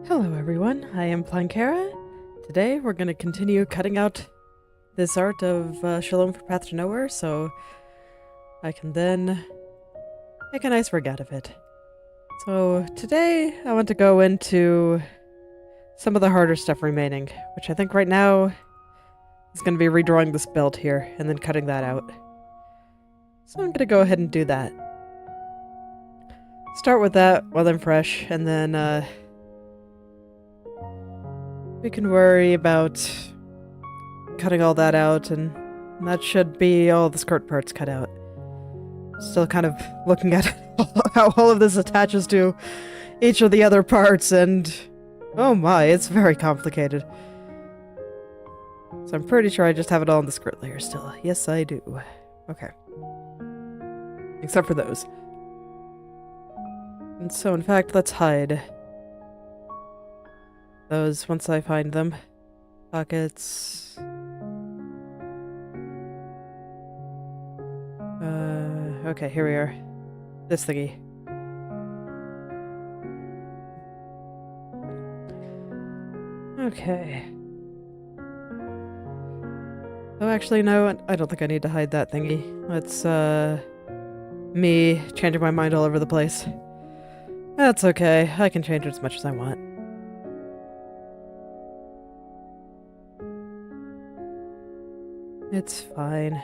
Hello everyone, I am Plankara. Today we're going to continue cutting out this art of Shalom for Path to Nowhere, so I can then make a nice rig out of it. So today I want to go into some of the harder stuff remaining, which I think right now is going to be redrawing this belt here and then cutting that out. So I'm going to go ahead and do that. Start with that while I'm fresh, and then we can worry about cutting all that out, and that should be all the skirt parts cut out. Still kind of looking at how all of this attaches to each of the other parts, and oh my, it's very complicated. So I'm pretty sure I just have it all in the skirt layer still. Yes, I do. Okay. Except for those. And so, in fact, let's hide those once I find them. Pockets. Okay, here we are. This thingy. Okay. Oh, actually, no, I don't think I need to hide that thingy. That's, me changing my mind all over the place. That's okay. I can change it as much as I want. It's fine.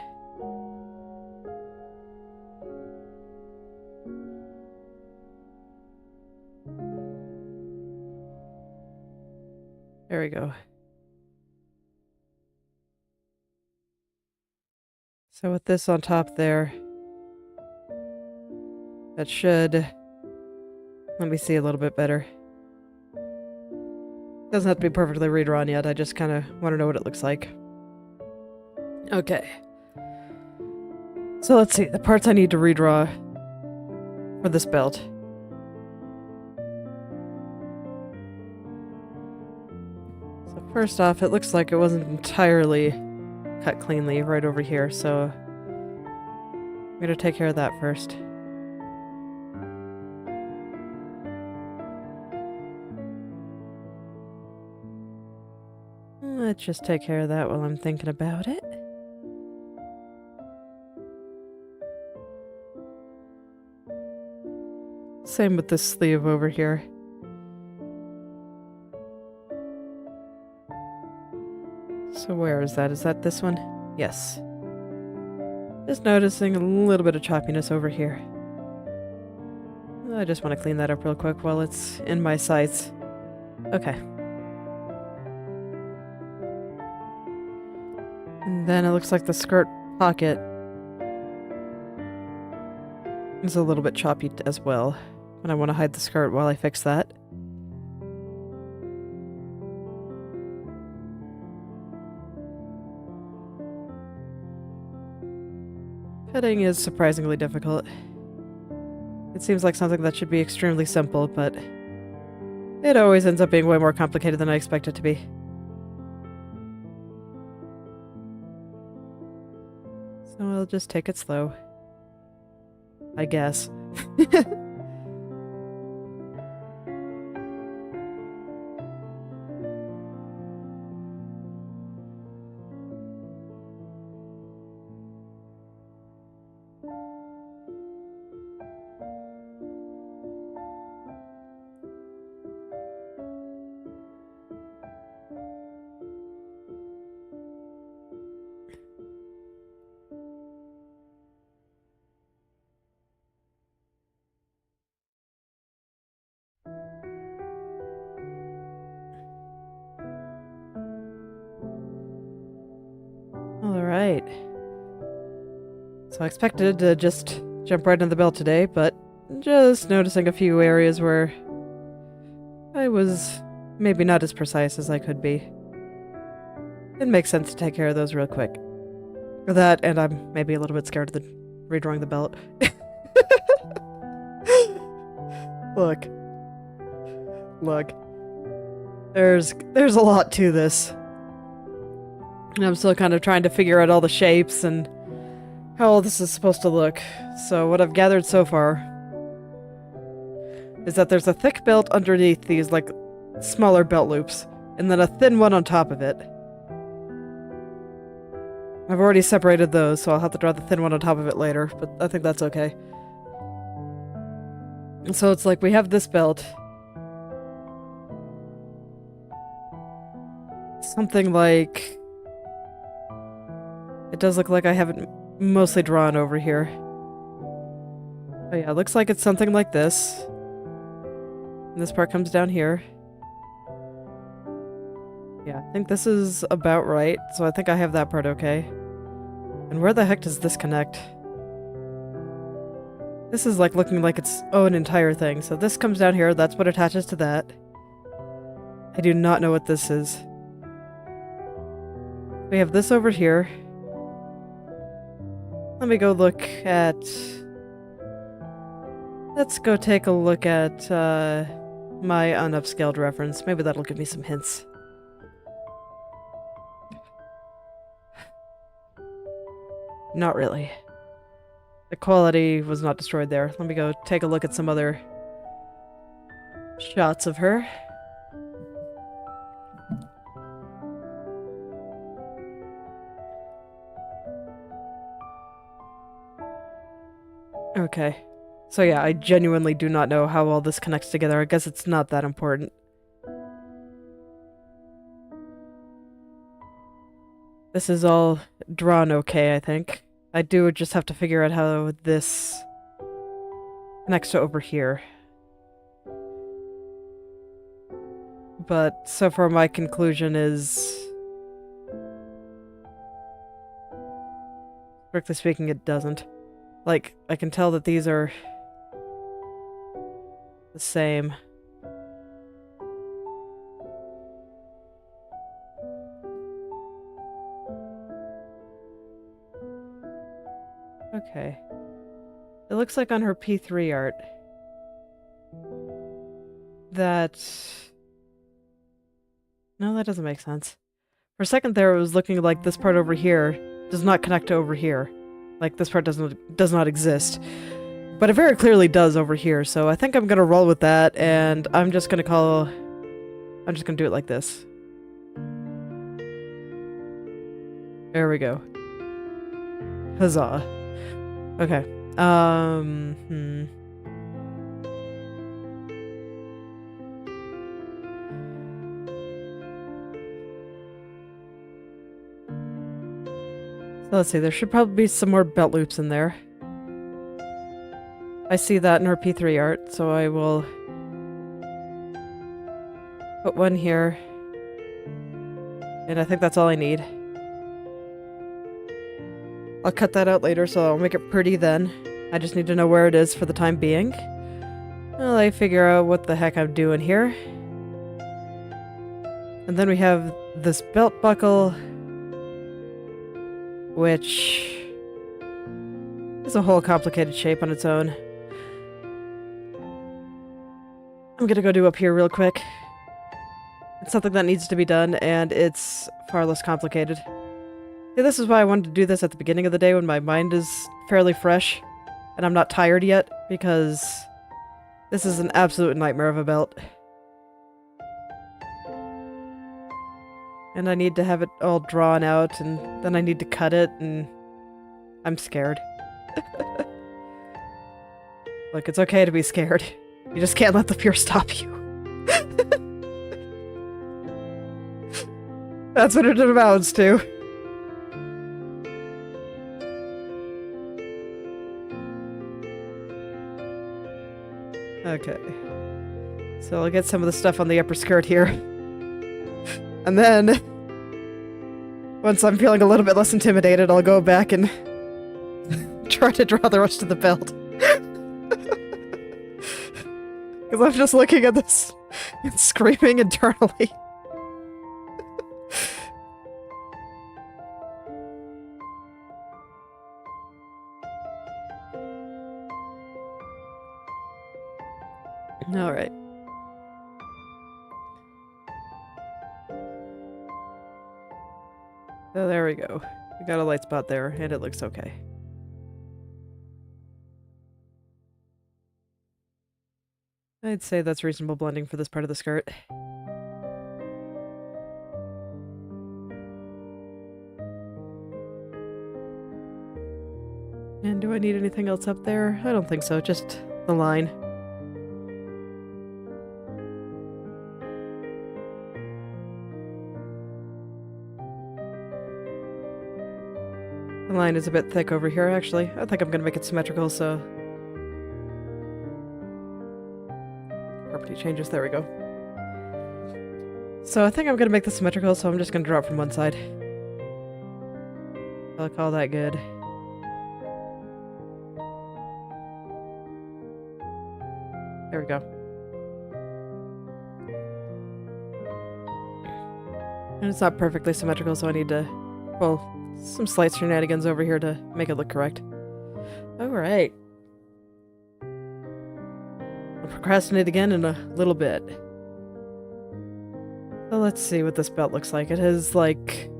There we go. So with this on top there, that should let me see a little bit better. Doesn't have to be perfectly redrawn yet, I just kind of want to know what it looks like. Okay. So let's see, the parts I need to redraw for this belt. So first off, it looks like it wasn't entirely cut cleanly right over here, so I'm gonna take care of that first. Let's just take care of that while I'm thinking about it. Same with this sleeve over here. So where is that? Is that this one? Yes. Just noticing a little bit of choppiness over here. I just want to clean that up real quick while it's in my sights. Okay. And then it looks like the skirt pocket is a little bit choppy as well. And I want to hide the skirt while I fix that. Fitting is surprisingly difficult. It seems like something that should be extremely simple, but it always ends up being way more complicated than I expect it to be. So I'll just take it slow. I guess. Alright. So I expected to just jump right into the belt today, but just noticing a few areas where I was maybe not as precise as I could be. It makes sense to take care of those real quick. That, and I'm maybe a little bit scared of the redrawing the belt. Look. Look. There's a lot to this. And I'm still kind of trying to figure out all the shapes and how all this is supposed to look. So what I've gathered so far is that there's a thick belt underneath these, like, smaller belt loops, and then a thin one on top of it. I've already separated those, so I'll have to draw the thin one on top of it later, but I think that's okay. And so it's like we have this belt. Something like... It does look like I have it mostly drawn over here. Oh yeah, it looks like it's something like this. And this part comes down here. Yeah, I think this is about right, so I think I have that part okay. And where the heck does this connect? This is like looking like its own entire thing. So this comes down here, that's what attaches to that. I do not know what this is. We have this over here. Let me go look at... Let's go take a look at my unupscaled reference. Maybe that'll give me some hints. Not really. The quality was not destroyed there. Let me go take a look at some other shots of her. Okay. So yeah, I genuinely do not know how all this connects together. I guess it's not that important. This is all drawn okay, I think. I do just have to figure out how this connects to over here. But so far my conclusion is... Strictly speaking, it doesn't. Like, I can tell that these are the same. Okay. It looks like on her P3 art that... No, that doesn't make sense. For a second there, it was looking like this part over here does not connect to over here. Like, this part does not exist. But it very clearly does over here, so I think I'm gonna roll with that, and I'm just gonna do it like this. There we go. Huzzah. Okay. So let's see, there should probably be some more belt loops in there. I see that in her P3 art, so I will put one here. And I think that's all I need. I'll cut that out later, so I'll make it pretty then. I just need to know where it is for the time being. While I figure out what the heck I'm doing here. And then we have this belt buckle, which is a whole complicated shape on its own. I'm gonna go do up here real quick. It's something that needs to be done, and it's far less complicated. See, this is why I wanted to do this at the beginning of the day when my mind is fairly fresh, and I'm not tired yet, because this is an absolute nightmare of a belt. And I need to have it all drawn out, and then I need to cut it, and I'm scared. Look, it's okay to be scared. You just can't let the fear stop you. That's what it amounts to. Okay. So I'll get some of the stuff on the upper skirt here. And then, once I'm feeling a little bit less intimidated, I'll go back and try to draw the rest of the belt. Because I'm just looking at this and screaming internally. Alright. So there we go. We got a light spot there, and it looks okay. I'd say that's reasonable blending for this part of the skirt. And do I need anything else up there? I don't think so, just the line. The line is a bit thick over here, actually. I think I'm gonna make it symmetrical, so... Property changes, there we go. So I think I'm gonna make this symmetrical, so I'm just gonna draw it from one side. I'll call that good. There we go. And it's not perfectly symmetrical, so I need to, well, some slight shenanigans over here to make it look correct. Alright. I'll procrastinate again in a little bit. So let's see what this belt looks like. It has, like...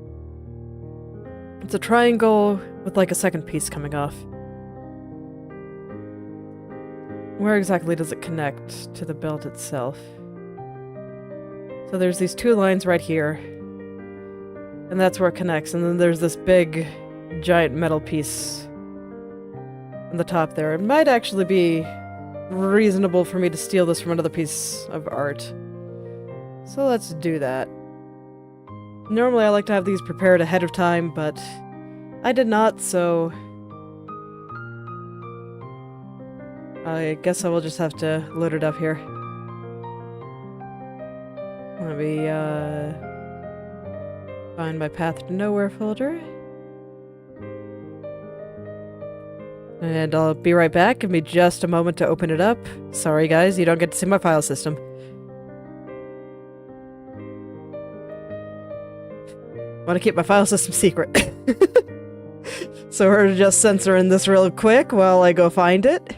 It's a triangle with, like, a second piece coming off. Where exactly does it connect to the belt itself? So there's these two lines right here. And that's where it connects. And then there's this big, giant metal piece on the top there. It might actually be reasonable for me to steal this from another piece of art. So let's do that. Normally I like to have these prepared ahead of time, but I did not, so... I guess I will just have to load it up here. Let me, find my Path to Nowhere folder. And I'll be right back. Give me just a moment to open it up. Sorry guys, you don't get to see my file system. Want to keep my file system secret. So we're just censoring this real quick while I go find it.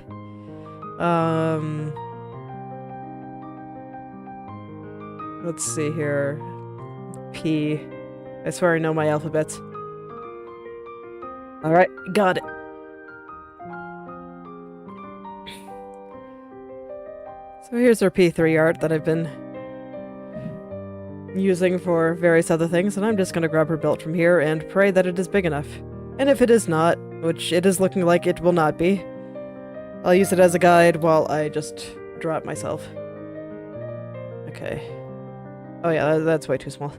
Let's see here. P. I swear I know my alphabets. Alright, got it. So here's our P3 art that I've been using for various other things, and I'm just gonna grab her belt from here and pray that it is big enough. And if it is not, which it is looking like it will not be, I'll use it as a guide while I just draw it myself. Okay. Oh yeah, that's way too small.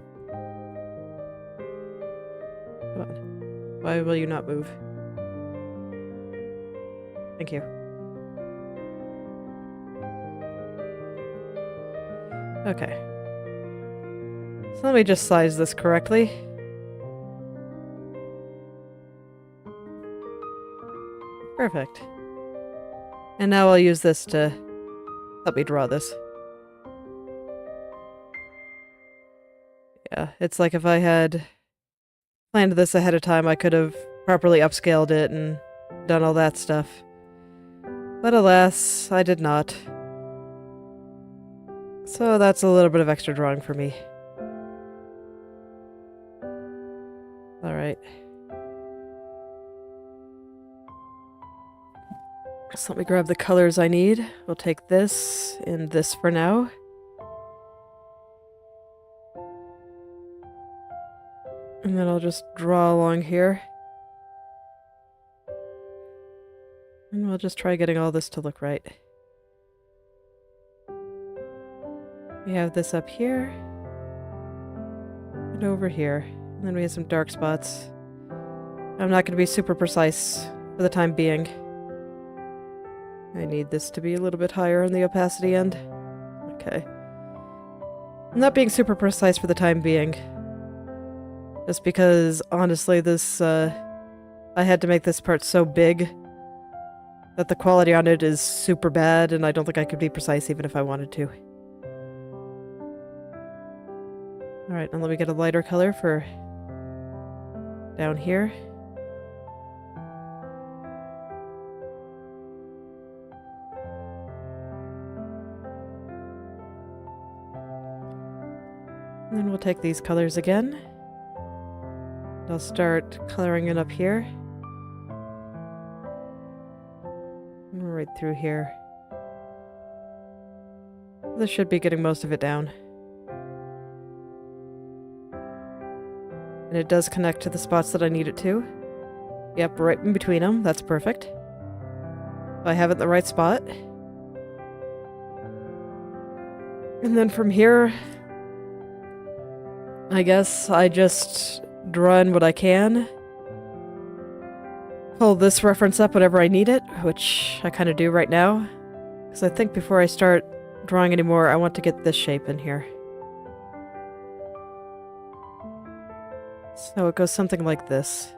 Come on. Why will you not move? Thank you. Okay. So let me just size this correctly. Perfect. And now I'll use this to help me draw this. Yeah, it's like if I had planned this ahead of time, I could have properly upscaled it and done all that stuff. But alas, I did not. So that's a little bit of extra drawing for me. Alright. So let me grab the colors I need. We'll take this and this for now. And then I'll just draw along here. And we'll just try getting all this to look right. We have this up here. And over here. And then we have some dark spots. I'm not going to be super precise for the time being. I need this to be a little bit higher on the opacity end. Okay. I'm not being super precise for the time being. Just because, honestly, this, I had to make this part so big that the quality on it is super bad, and I don't think I could be precise even if I wanted to. Alright, now let me get a lighter color for down here. And then we'll take these colors again. I'll start coloring it up here. And right through here. This should be getting most of it down. And it does connect to the spots that I need it to. Yep, right in between them. That's perfect. I have it in the right spot. And then from here, I guess I just draw in what I can. Pull this reference up whenever I need it, which I kind of do right now. Because I think before I start drawing anymore, I want to get this shape in here. So it goes something like this.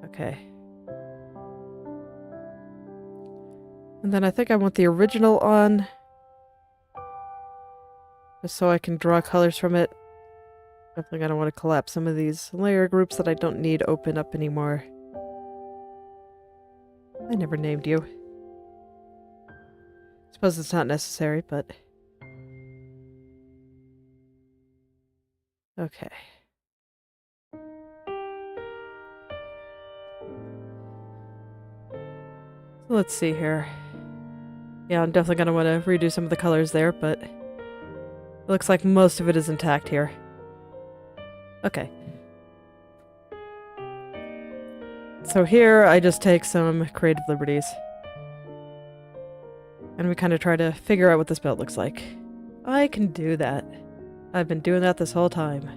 Okay. And then I think I want the original on, just so I can draw colors from it. Definitely gonna want to collapse some of these layer groups that I don't need open up anymore. I never named you. Suppose it's not necessary, but... Okay. So let's see here. Yeah, I'm definitely gonna want to redo some of the colors there, but... It looks like most of it is intact here. Okay. So here, I just take some creative liberties. And we kind of try to figure out what this belt looks like. I can do that. I've been doing that this whole time.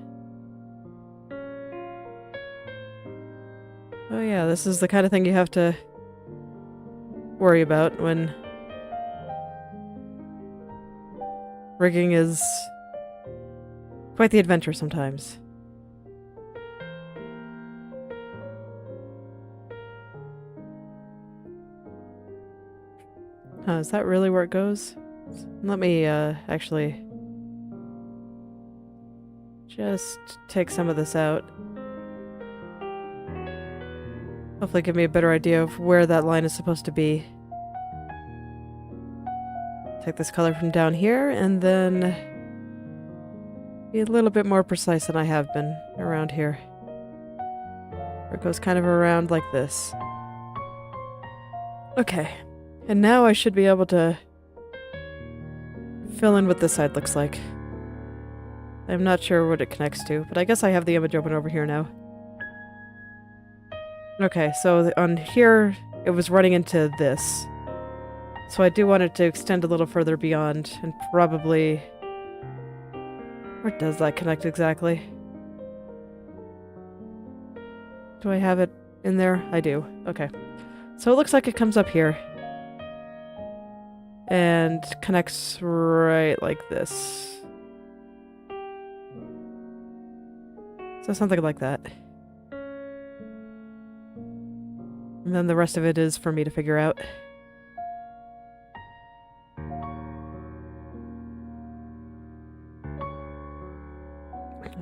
Oh yeah, this is the kind of thing you have to worry about when rigging is quite the adventure sometimes. Is that really where it goes? Let me, actually just take some of this out. Hopefully give me a better idea of where that line is supposed to be. Take this color from down here, and then be a little bit more precise than I have been around here. Where it goes kind of around like this. Okay. And now I should be able to fill in what this side looks like. I'm not sure what it connects to, but I guess I have the image open over here now. Okay, so on here, it was running into this. So I do want it to extend a little further beyond, and probably... Where does that connect exactly? Do I have it in there? I do. Okay. So it looks like it comes up here. And connects right like this. So something like that. And then the rest of it is for me to figure out.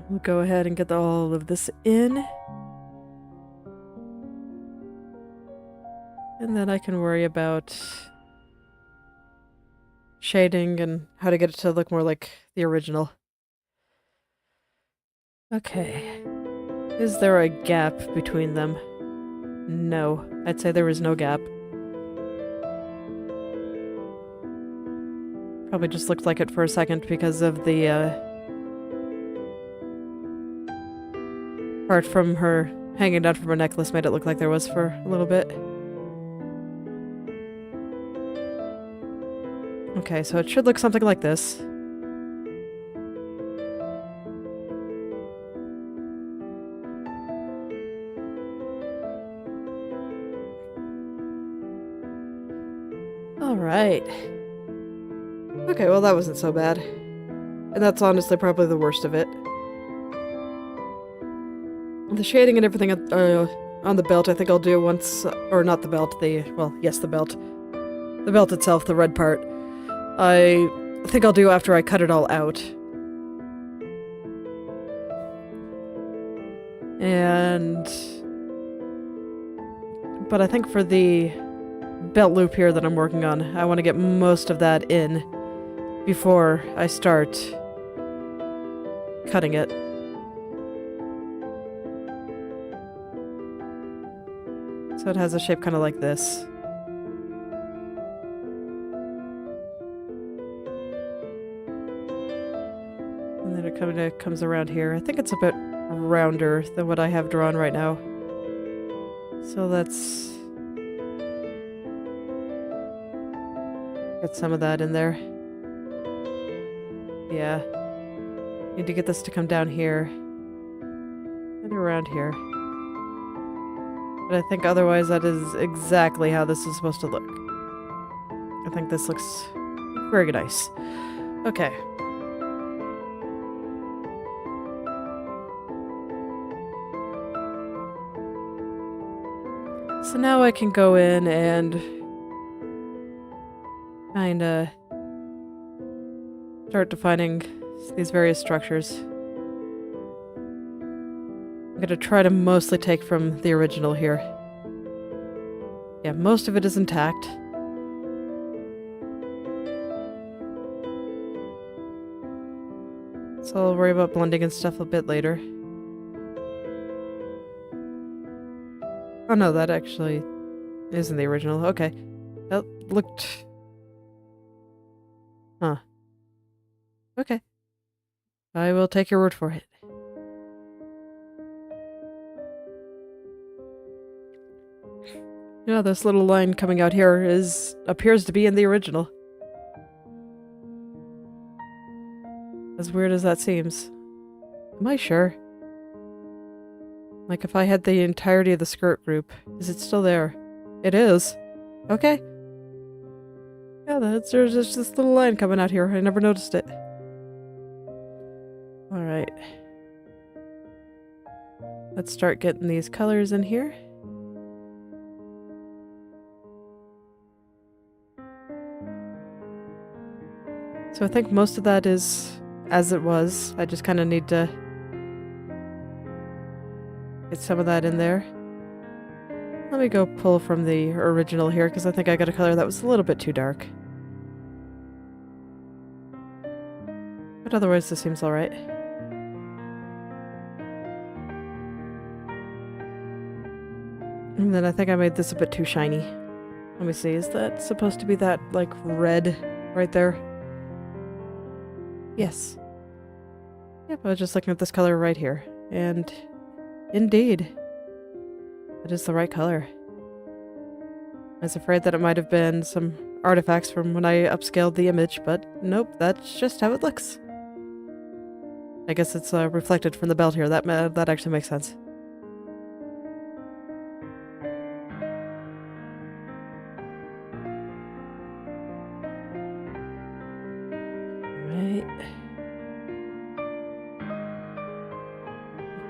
We'll go ahead and get all of this in. And then I can worry about shading and how to get it to look more like the original. Okay. Is there a gap between them? No. I'd say there is no gap. Probably just looked like it for a second because of the, part from her hanging down from her necklace made it look like there was for a little bit. Okay, so it should look something like this. Alright. Okay, well that wasn't so bad. And that's honestly probably the worst of it. The shading and everything on the belt I think I'll do once... or not the belt, well, yes, the belt. The belt itself, the red part. I think I'll do after I cut it all out. But I think for the belt loop here that I'm working on, I want to get most of that in before I start cutting it. So it has a shape kind of like this. And then it kind of comes around here. I think it's a bit rounder than what I have drawn right now. So let's get some of that in there. Yeah. Need to get this to come down here. And around here. But I think otherwise that is exactly how this is supposed to look. I think this looks very nice. Okay. So now I can go in and kinda start defining these various structures. I'm gonna try to mostly take from the original here. Yeah, most of it is intact. So I'll worry about blending and stuff a bit later. Oh no, that actually isn't the original. Okay. That looked... Huh. Okay. I will take your word for it. Yeah, this little line coming out here appears to be in the original. As weird as that seems. Am I sure? Like, if I had the entirety of the skirt group, is it still there? It is. Okay. Yeah, there's just this little line coming out here. I never noticed it. Alright. Let's start getting these colors in here. So I think most of that is as it was. I just kind of need to get some of that in there. Let me go pull from the original here, because I think I got a color that was a little bit too dark. But otherwise this seems alright. And then I think I made this a bit too shiny. Let me see, is that supposed to be that, like, red right there? Yes. Yep, I was just looking at this color right here. And indeed, it is the right color. I was afraid that it might have been some artifacts from when I upscaled the image, but nope, that's just how it looks. I guess it's reflected from the belt here. That actually makes sense.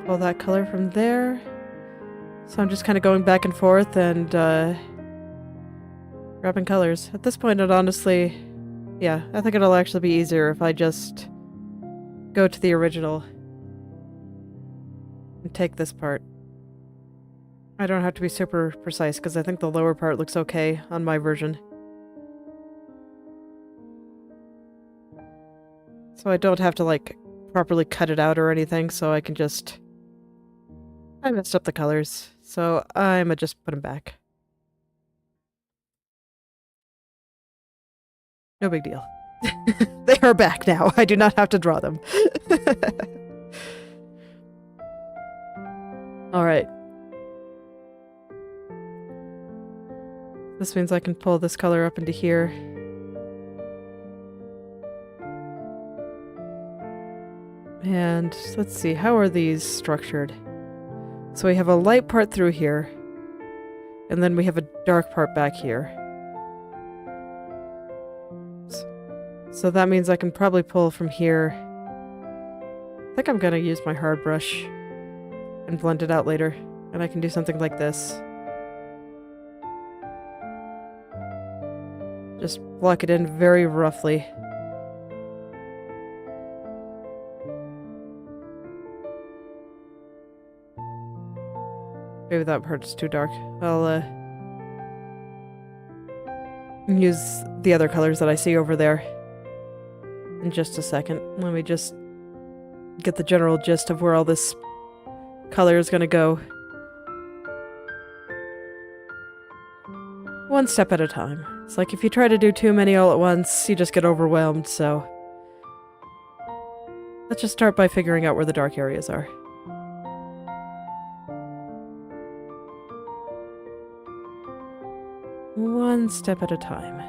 Pull that color from there. So I'm just kind of going back and forth and grabbing colors. At this point, it honestly, yeah, I think it'll actually be easier if I just go to the original and take this part. I don't have to be super precise because I think the lower part looks okay on my version. So I don't have to, like, properly cut it out or anything, so I can just... I messed up the colors, so I'ma just put them back. No big deal. They are back now. I do not have to draw them. Alright. This means I can pull this color up into here. And let's see, how are these structured? So we have a light part through here, and then we have a dark part back here. So that means I can probably pull from here. I think I'm gonna use my hard brush and blend it out later, and I can do something like this. Just block it in very roughly. Maybe that part's too dark. I'll use the other colors that I see over there in just a second. Let me just get the general gist of where all this color is gonna go. One step at a time. It's like if you try to do too many all at once, you just get overwhelmed, so... Let's just start by figuring out where the dark areas are. One step at a time.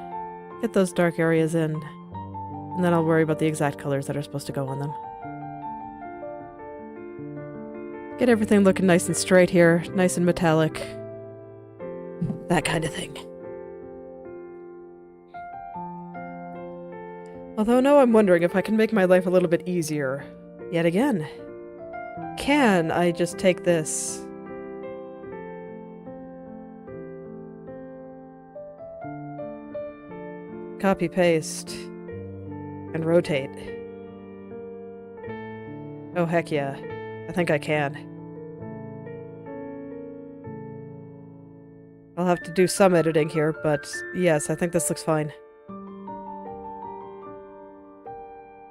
Get those dark areas in, and then I'll worry about the exact colors that are supposed to go on them. Get everything looking nice and straight here, nice and metallic. That kind of thing. Although now I'm wondering if I can make my life a little bit easier. Yet again. Can I just take this? Copy, paste, and rotate. Oh heck yeah. I think I can. I'll have to do some editing here, but yes, I think this looks fine.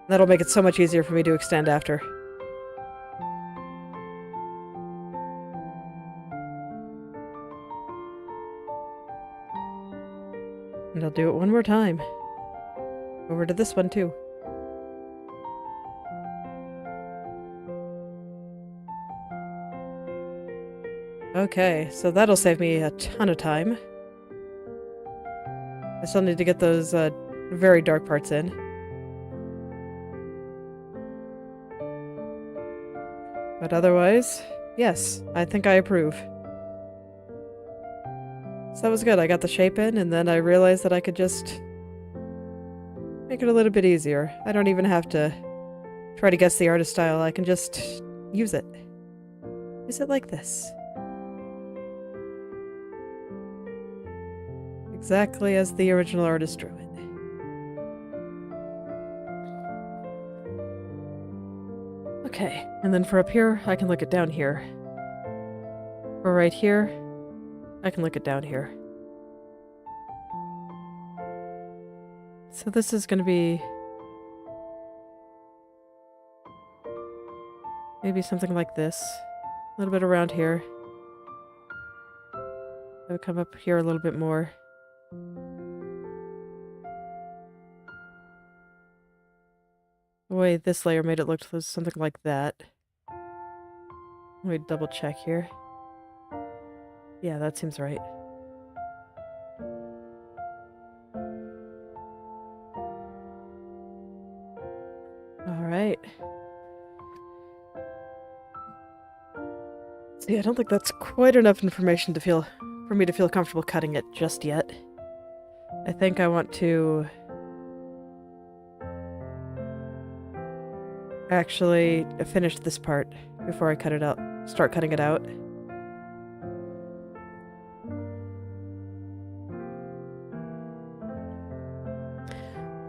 That'll make it so much easier for me to extend after. And I'll do it one more time. Over to this one too. Okay, so that'll save me a ton of time. I still need to get those very dark parts in. But otherwise, yes, I think I approve. So that was good. I got the shape in, and then I realized that I could just make it a little bit easier. I don't even have to try to guess the artist style. I can just use it. Use it like this. Exactly as the original artist drew it. Okay, and then for up here, I can look it down here. For right here, I can look it down here. So this is going to be maybe something like this. A little bit around here. I would come up here a little bit more. The way this layer made it look something like that. Let me double check here. Yeah, that seems right. Alright. See, I don't think that's quite enough information for me to feel comfortable cutting it just yet. I think I want to actually finish this part before I cut it out. Start cutting it out.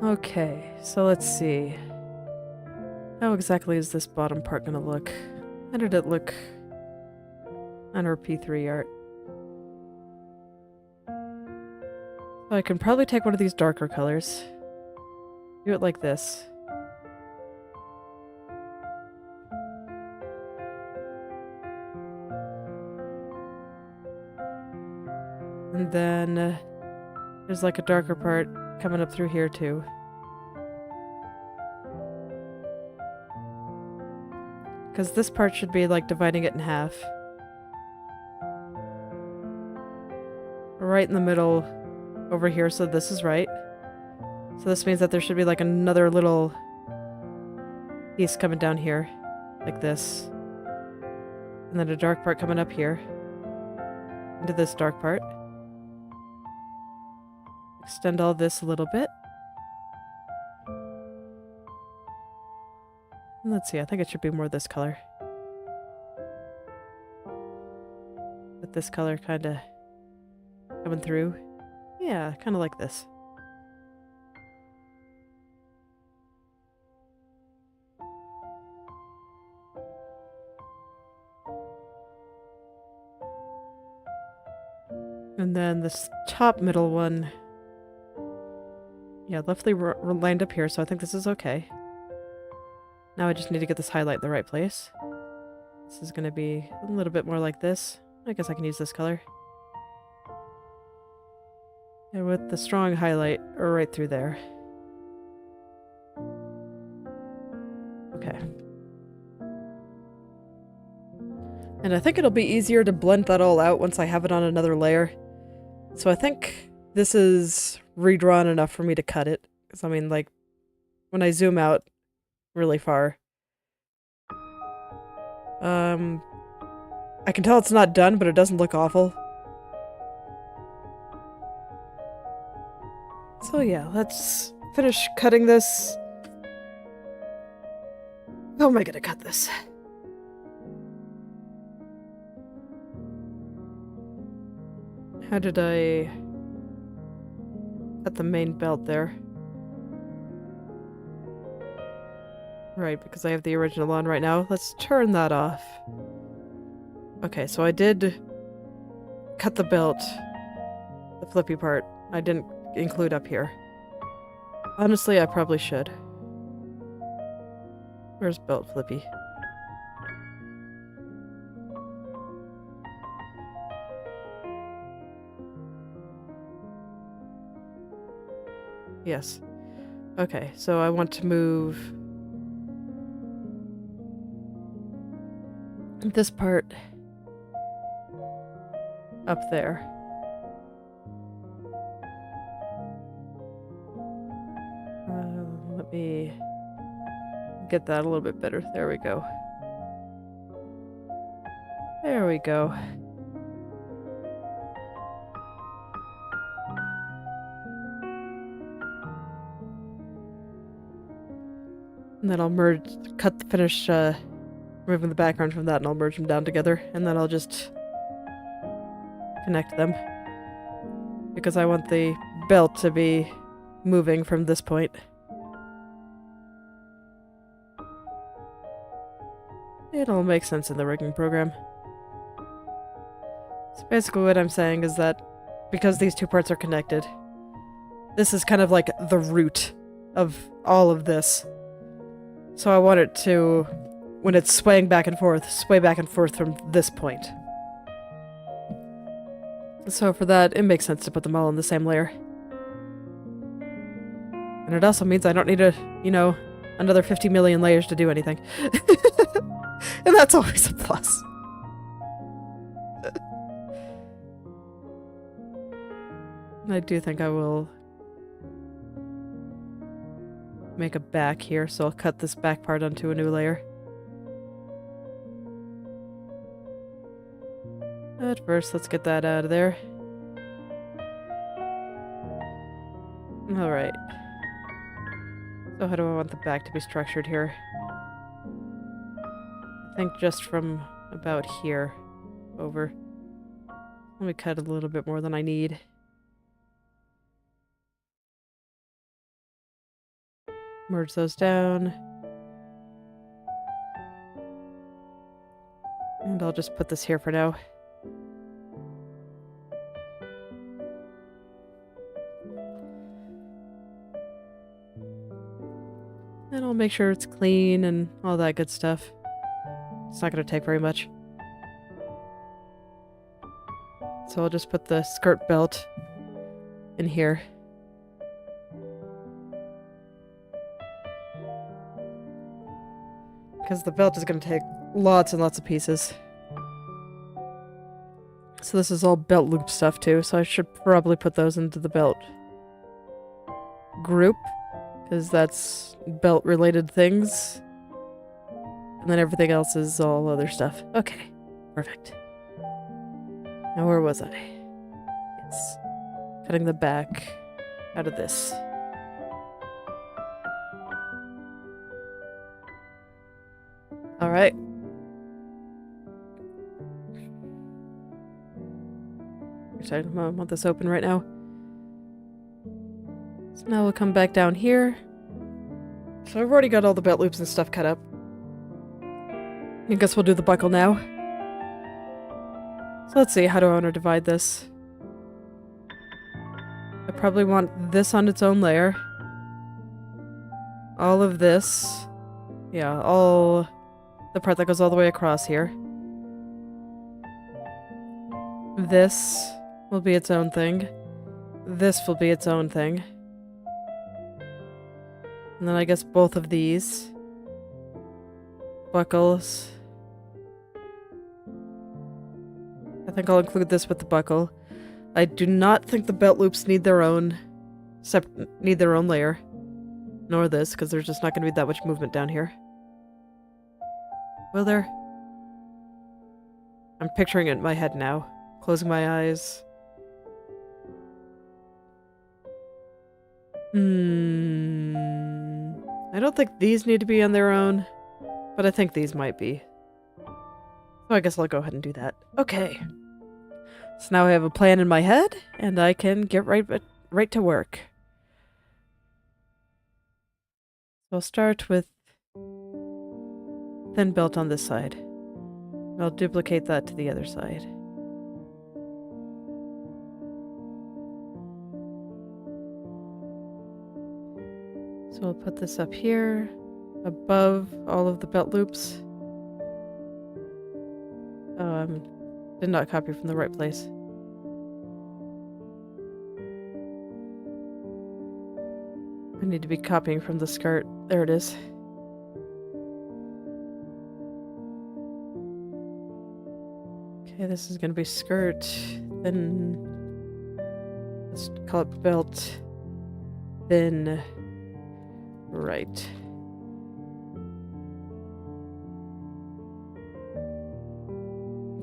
Okay, so let's see. How exactly is this bottom part gonna look? How did it look on our P3 art? So I can probably take one of these darker colors. Do it like this. And then there's like a darker part coming up through here too. Because this part should be like dividing it in half. Right in the middle over here, so this is right. So this means that there should be like another little piece coming down here, like this. And then a dark part coming up here, into this dark part. Extend all this a little bit. And let's see, I think it should be more this color. With this color kind of coming through. Yeah, kind of like this. And then this top middle one, yeah, lovely lined up here, so I think this is okay. Now I just need to get this highlight in the right place. This is going to be a little bit more like this. I guess I can use this color. And with the strong highlight right through there. Okay. And I think it'll be easier to blend that all out once I have it on another layer. So I think this is redrawn enough for me to cut it. Because, I mean, like, when I zoom out really far, I can tell it's not done, but it doesn't look awful. So yeah, let's finish cutting this. How am I gonna cut this? How did I cut the main belt there? Right, because I have the original on right now. Let's turn that off. Okay, so I did cut the belt, the flippy part. I didn't include up here. Honestly, I probably should. Where's belt flippy? Yes. Okay, so I want to move this part up there. Let me get that a little bit better. There we go. There we go. And then I'll finish removing the background from that, and I'll merge them down together, and then I'll just connect them. Because I want the belt to be moving from this point. It all makes sense in the rigging program. So basically what I'm saying is that because these two parts are connected, this is kind of like the root of all of this. So I want it to, when it's swaying back and forth, sway back and forth from this point. So for that, it makes sense to put them all in the same layer. And it also means I don't need another 50 million layers to do anything. And that's always a plus. I do think I will make a back here, so I'll cut this back part onto a new layer. But first, let's get that out of there. Alright. So how do I want the back to be structured here? I think just from about here over. Let me cut a little bit more than I need. Merge those down. And I'll just put this here for now. And I'll make sure it's clean and all that good stuff. It's not going to take very much. So I'll just put the skirt belt in here. Because the belt is going to take lots and lots of pieces. So this is all belt loop stuff too, so I should probably put those into the belt group. Because that's belt-related things. And then everything else is all other stuff. Okay, perfect. Now where was I? Yes. Cutting the back out of this. Alright. I want this open right now. So now we'll come back down here. So I've already got all the belt loops and stuff cut up. I guess we'll do the buckle now. So let's see, how do I want to divide this? I probably want this on its own layer. All of this. Yeah, all the part that goes all the way across here. This will be its own thing. This will be its own thing. And then I guess both of these buckles. I think I'll include this with the buckle. I do not think the belt loops need their own layer. Nor this, because there's just not going to be that much movement down here. Will there? I'm picturing it in my head now. Closing my eyes. I don't think these need to be on their own, but I think these might be. So I guess I'll go ahead and do that. Okay. So now I have a plan in my head, and I can get right to work. So I'll start with thin belt on this side. I'll duplicate that to the other side. So I'll put this up here, above all of the belt loops. Oh, did not copy from the right place. I need to be copying from the skirt. There it is. Okay, this is going to be skirt, then let's call it belt, then right.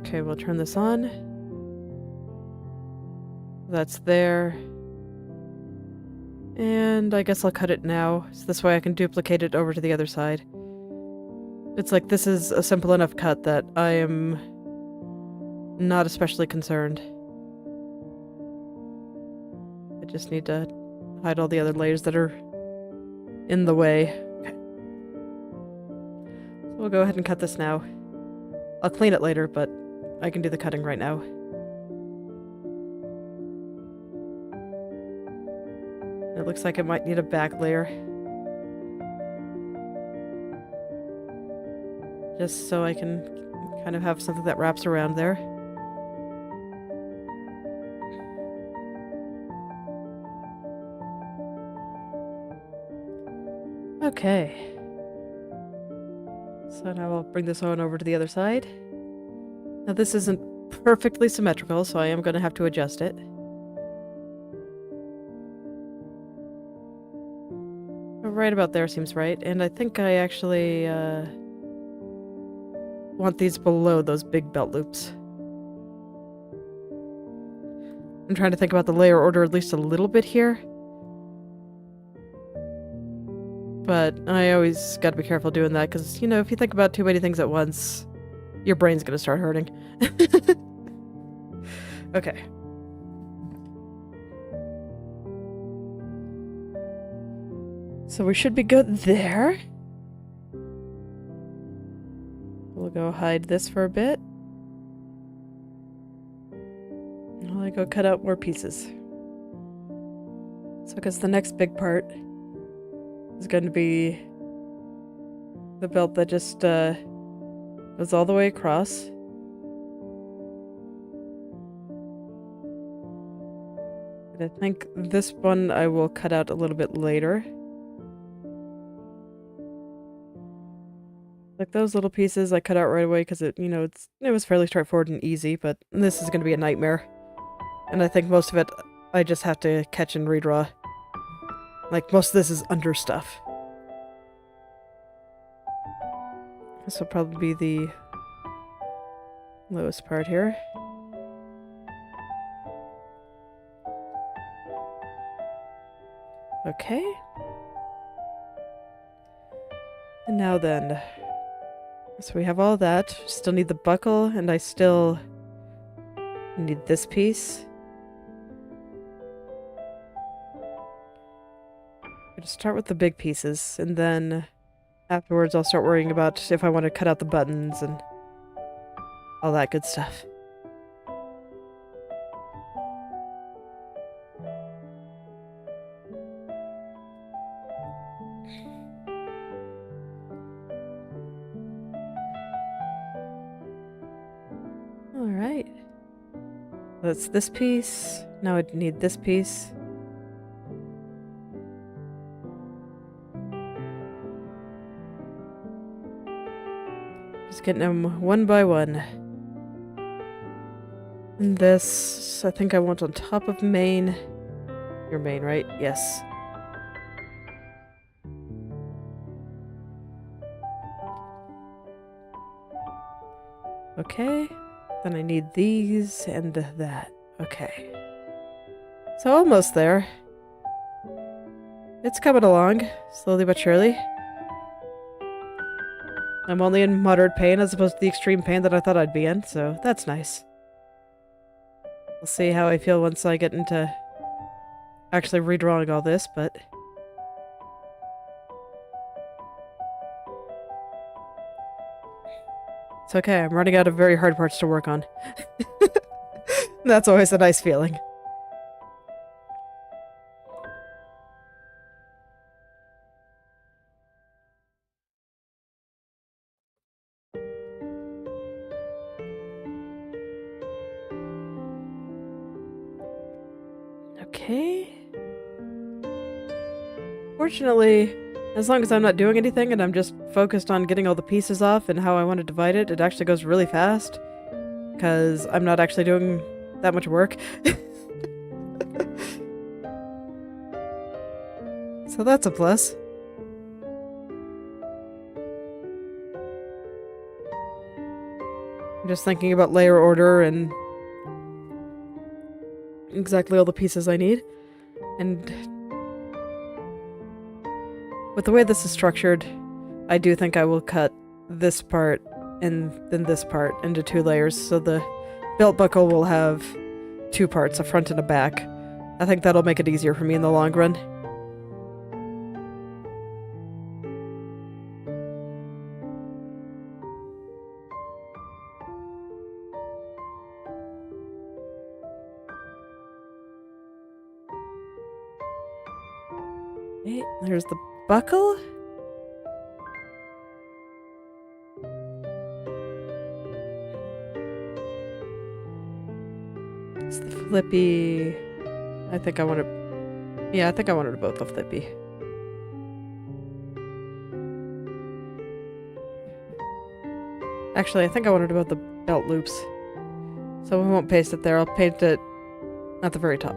Okay, we'll turn this on. That's there. And I guess I'll cut it now, so this way I can duplicate it over to the other side. It's like this is a simple enough cut that I am not especially concerned. I just need to hide all the other layers that are in the way. Okay. So we'll go ahead and cut this now. I'll clean it later, but I can do the cutting right now. It looks like it might need a back layer. Just so I can kind of have something that wraps around there. Okay. So now I'll bring this on over to the other side. Now this isn't perfectly symmetrical, so I am going to have to adjust it. Right about there seems right, and I think I actually want these below those big belt loops. I'm trying to think about the layer order at least a little bit here. But I always gotta be careful doing that, because, you know, if you think about too many things at once, your brain's gonna start hurting. Okay. So we should be good there. We'll go hide this for a bit. I'll go cut out more pieces. So I guess the next big part is going to be the belt that just goes all the way across. And I think this one I will cut out a little bit later. Like those little pieces I cut out right away because it was fairly straightforward and easy, but this is going to be a nightmare. And I think most of it I just have to catch and redraw. Like most of this is under stuff. This will probably be the lowest part here. Okay. And now then. So we have all that. Still need the buckle, and I still need this piece. I'm gonna start with the big pieces, and then afterwards I'll start worrying about if I want to cut out the buttons and all that good stuff. Alright. That's this piece. Now I need this piece. Just getting them one by one. And this, I think I want on top of main. Your main, right? Yes. Okay. Then I need these and that. Okay. So almost there. It's coming along, slowly but surely. I'm only in moderate pain as opposed to the extreme pain that I thought I'd be in, so that's nice. We'll see how I feel once I get into actually redrawing all this, but... It's okay, I'm running out of very hard parts to work on. That's always a nice feeling. Okay. Fortunately, as long as I'm not doing anything and I'm just focused on getting all the pieces off and how I want to divide it, it actually goes really fast. Because I'm not actually doing that much work. So that's a plus. I'm just thinking about layer order and exactly all the pieces I need. And with the way this is structured, I do think I will cut this part and then this part into 2 layers, so the belt buckle will have 2 parts, a front and a back. I think that'll make it easier for me in the long run. Okay, there's the buckle. It's the flippy. I think I want to. Yeah, I think I wanted both the flippy. Actually, I think I wanted both the belt loops. So we won't paste it there. I'll paint it at the very top.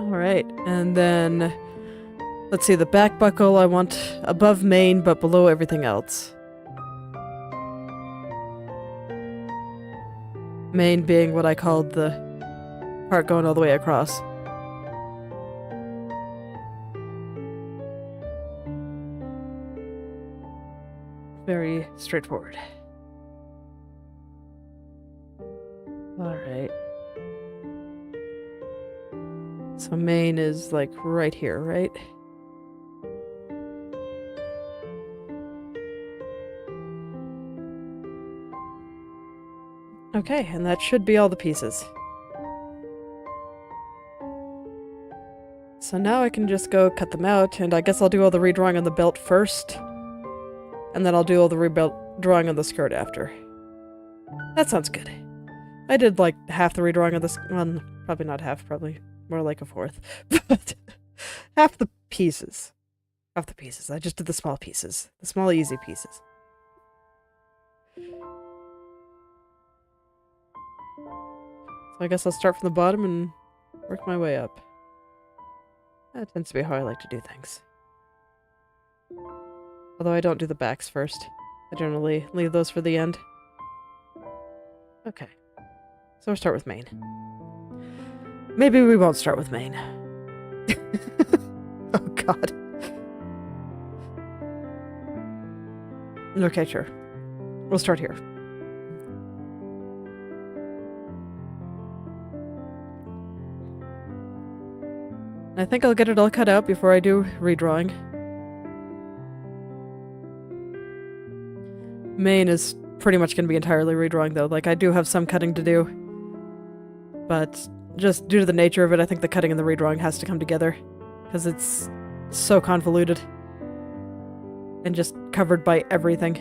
Alright, and then let's see, the back buckle I want above main but below everything else. Main being what I called the part going all the way across. Very straightforward. Alright. So main is like right here, right? Okay, and that should be all the pieces. So now I can just go cut them out, and I guess I'll do all the redrawing on the belt first. And then I'll do all the redrawing on the skirt after. That sounds good. I did like half the redrawing of this one. Probably not half, probably more like a fourth. But half the pieces. Half the pieces. I just did the small pieces. The small easy pieces. So I guess I'll start from the bottom and work my way up. That tends to be how I like to do things. Although I don't do the backs first. I generally leave those for the end. Okay. So we'll start with main. Maybe we won't start with main. Oh god. Okay, sure. We'll start here. I think I'll get it all cut out before I do redrawing. Main is pretty much going to be entirely redrawing though. Like, I do have some cutting to do. But just due to the nature of it, I think the cutting and the redrawing has to come together. Because it's so convoluted. And just covered by everything.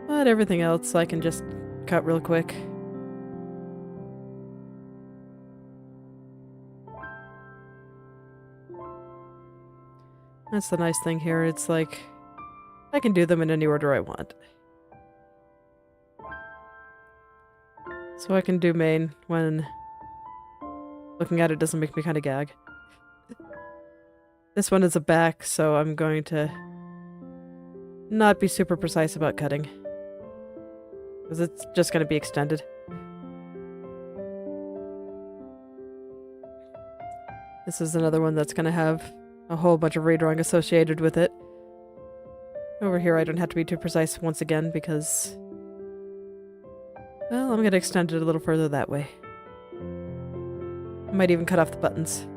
But everything else I can just cut real quick. That's the nice thing here. It's like, I can do them in any order I want. So I can do main when looking at it doesn't make me kind of gag. This one is a back, so I'm going to not be super precise about cutting. Because it's just going to be extended. This is another one that's going to have a whole bunch of redrawing associated with it. Over here I don't have to be too precise once again because, well, I'm going to extend it a little further that way. I might even cut off the buttons.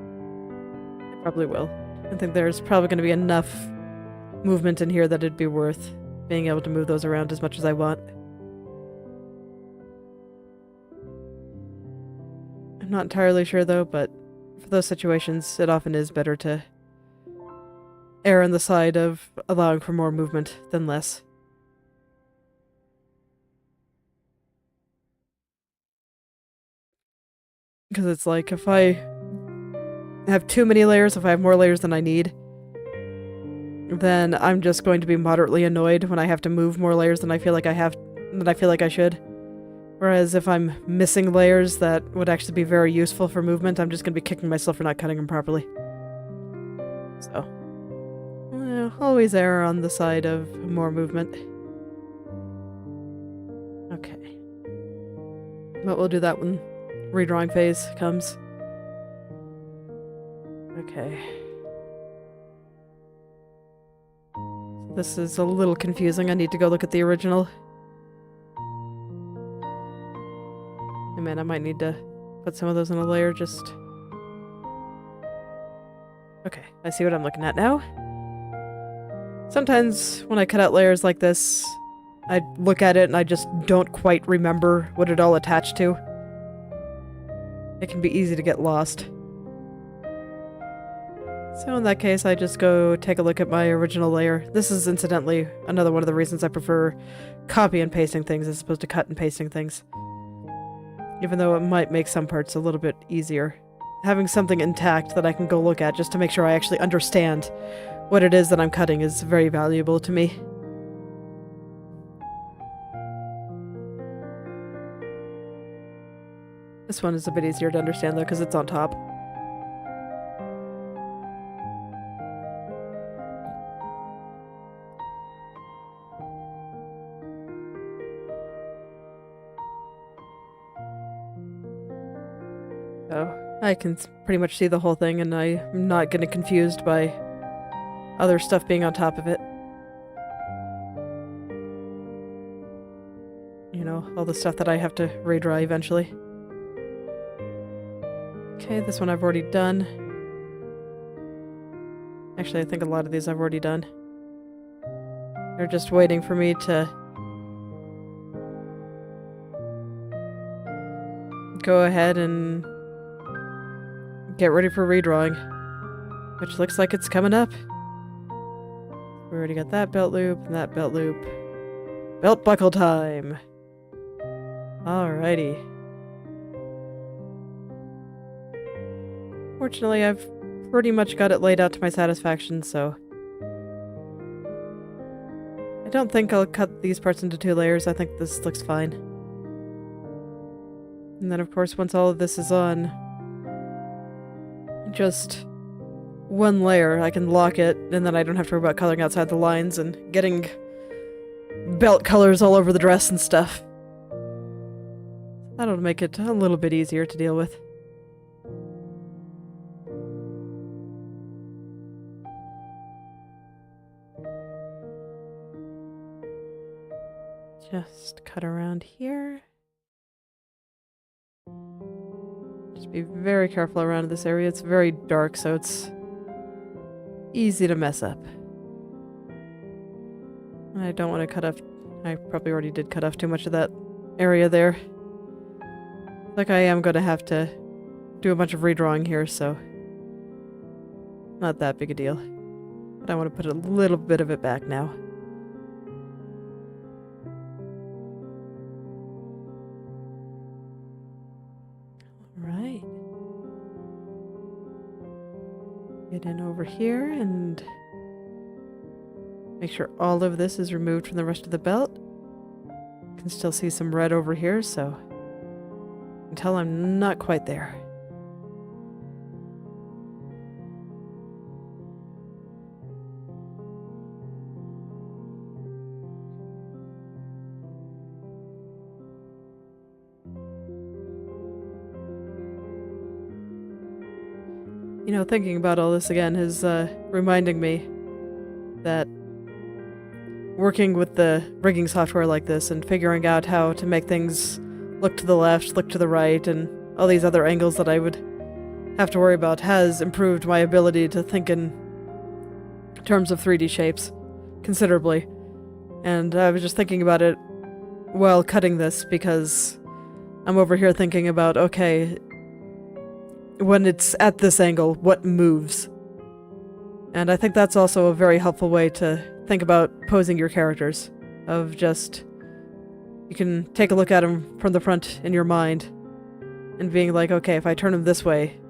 I probably will. I think there's probably going to be enough movement in here that it'd be worth being able to move those around as much as I want. I'm not entirely sure though, but for those situations, it often is better to err on the side of allowing for more movement than less. Because it's like, if I have too many layers, if I have more layers than I need, then I'm just going to be moderately annoyed when I have to move more layers than I feel like I should. Whereas if I'm missing layers that would actually be very useful for movement, I'm just going to be kicking myself for not cutting them properly. So, always err on the side of more movement. Okay. But we'll do that when redrawing phase comes. Okay. This is a little confusing. I need to go look at the original. Hey man, I might need to put some of those in a layer just... Okay, I see what I'm looking at now. Sometimes when I cut out layers like this, I look at it and I just don't quite remember what it all attached to. It can be easy to get lost. So in that case, I just go take a look at my original layer. This is incidentally another one of the reasons I prefer copy and pasting things as opposed to cut and pasting things. Even though it might make some parts a little bit easier. Having something intact that I can go look at just to make sure I actually understand what it is that I'm cutting is very valuable to me. This one is a bit easier to understand though because it's on top. So I can pretty much see the whole thing and I'm not getting confused by other stuff being on top of it. You know, all the stuff that I have to redraw eventually. Okay, this one I've already done. Actually, I think a lot of these I've already done. They're just waiting for me to go ahead and get ready for redrawing, which looks like it's coming up. We already got that belt loop and that belt loop. Belt buckle time! Alrighty. Fortunately, I've pretty much got it laid out to my satisfaction, so... I don't think I'll cut these parts into 2 layers. I think this looks fine. And then, of course, once all of this is on, just 1 layer, I can lock it, and then I don't have to worry about coloring outside the lines and getting belt colors all over the dress and stuff. That'll make it a little bit easier to deal with. Just cut around here. Just be very careful around this area. It's very dark, so it's easy to mess up. And I don't want to cut off... I probably already did cut off too much of that area there. Like I am going to have to do a bunch of redrawing here, so... not that big a deal. But I want to put a little bit of it back now. Right in over here and make sure all of this is removed from the rest of the belt. Can still see some red over here, so I can tell I'm not quite there. You know, thinking about all this again is reminding me that working with the rigging software like this and figuring out how to make things look to the left, look to the right, and all these other angles that I would have to worry about has improved my ability to think in terms of 3D shapes considerably. And I was just thinking about it while cutting this because I'm over here thinking about, okay, when it's at this angle, what moves? And I think that's also a very helpful way to think about posing your characters. Of just, you can take a look at them from the front in your mind and being like, okay, if I turn them this way,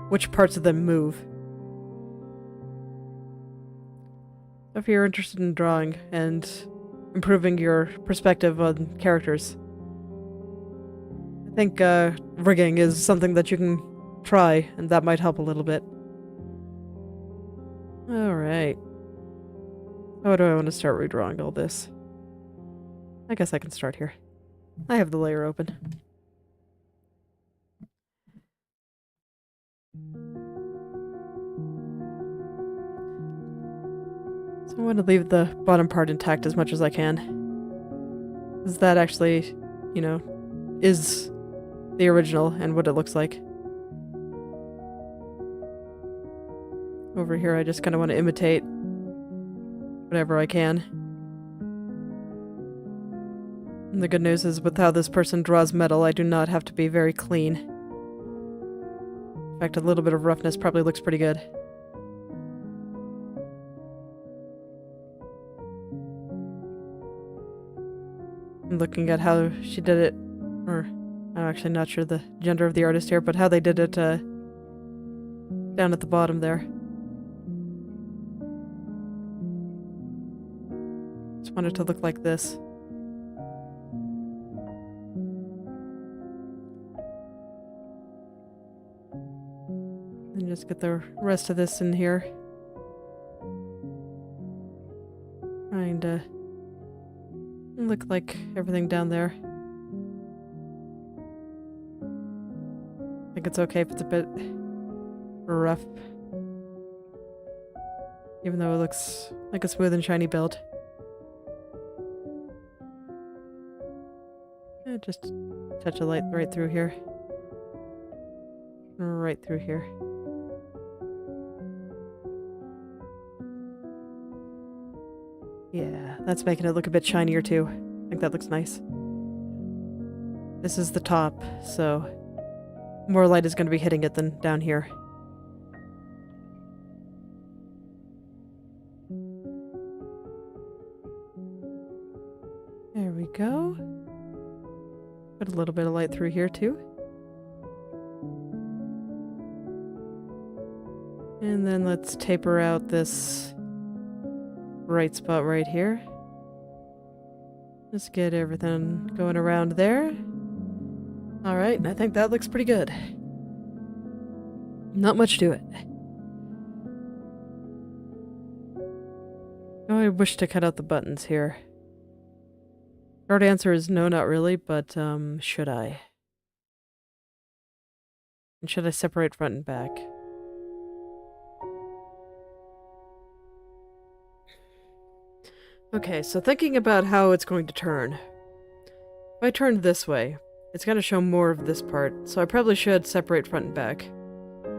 which parts of them move? If you're interested in drawing and improving your perspective on characters, I think rigging is something that you can try, and that might help a little bit. Alright. How do I want to start redrawing all this? I guess I can start here. I have the layer open. So I want to leave the bottom part intact as much as I can. Because that actually, you know, is the original and what it looks like. Over here, I just kind of want to imitate whatever I can. And the good news is, with how this person draws metal, I do not have to be very clean. In fact, a little bit of roughness probably looks pretty good. I'm looking at how she did it, or I'm actually not sure the gender of the artist here, but how they did it down at the bottom there. Just want it to look like this. And just get the rest of this in here. Trying to look like everything down there. I think it's okay if it's a bit rough. Even though it looks like a smooth and shiny belt. Just touch a light right through here. Right through here. Yeah, that's making it look a bit shinier too. I think that looks nice. This is the top, so more light is going to be hitting it than down here. There we go. Put a little bit of light through here too. And then let's taper out this right spot right here. Just get everything going around there. Alright, I think that looks pretty good. Not much to it. Oh, I wish to cut out the buttons here. Short answer is no, not really, but should I? And should I separate front and back? Okay, so thinking about how it's going to turn. If I turn this way, it's going to show more of this part, so I probably should separate front and back.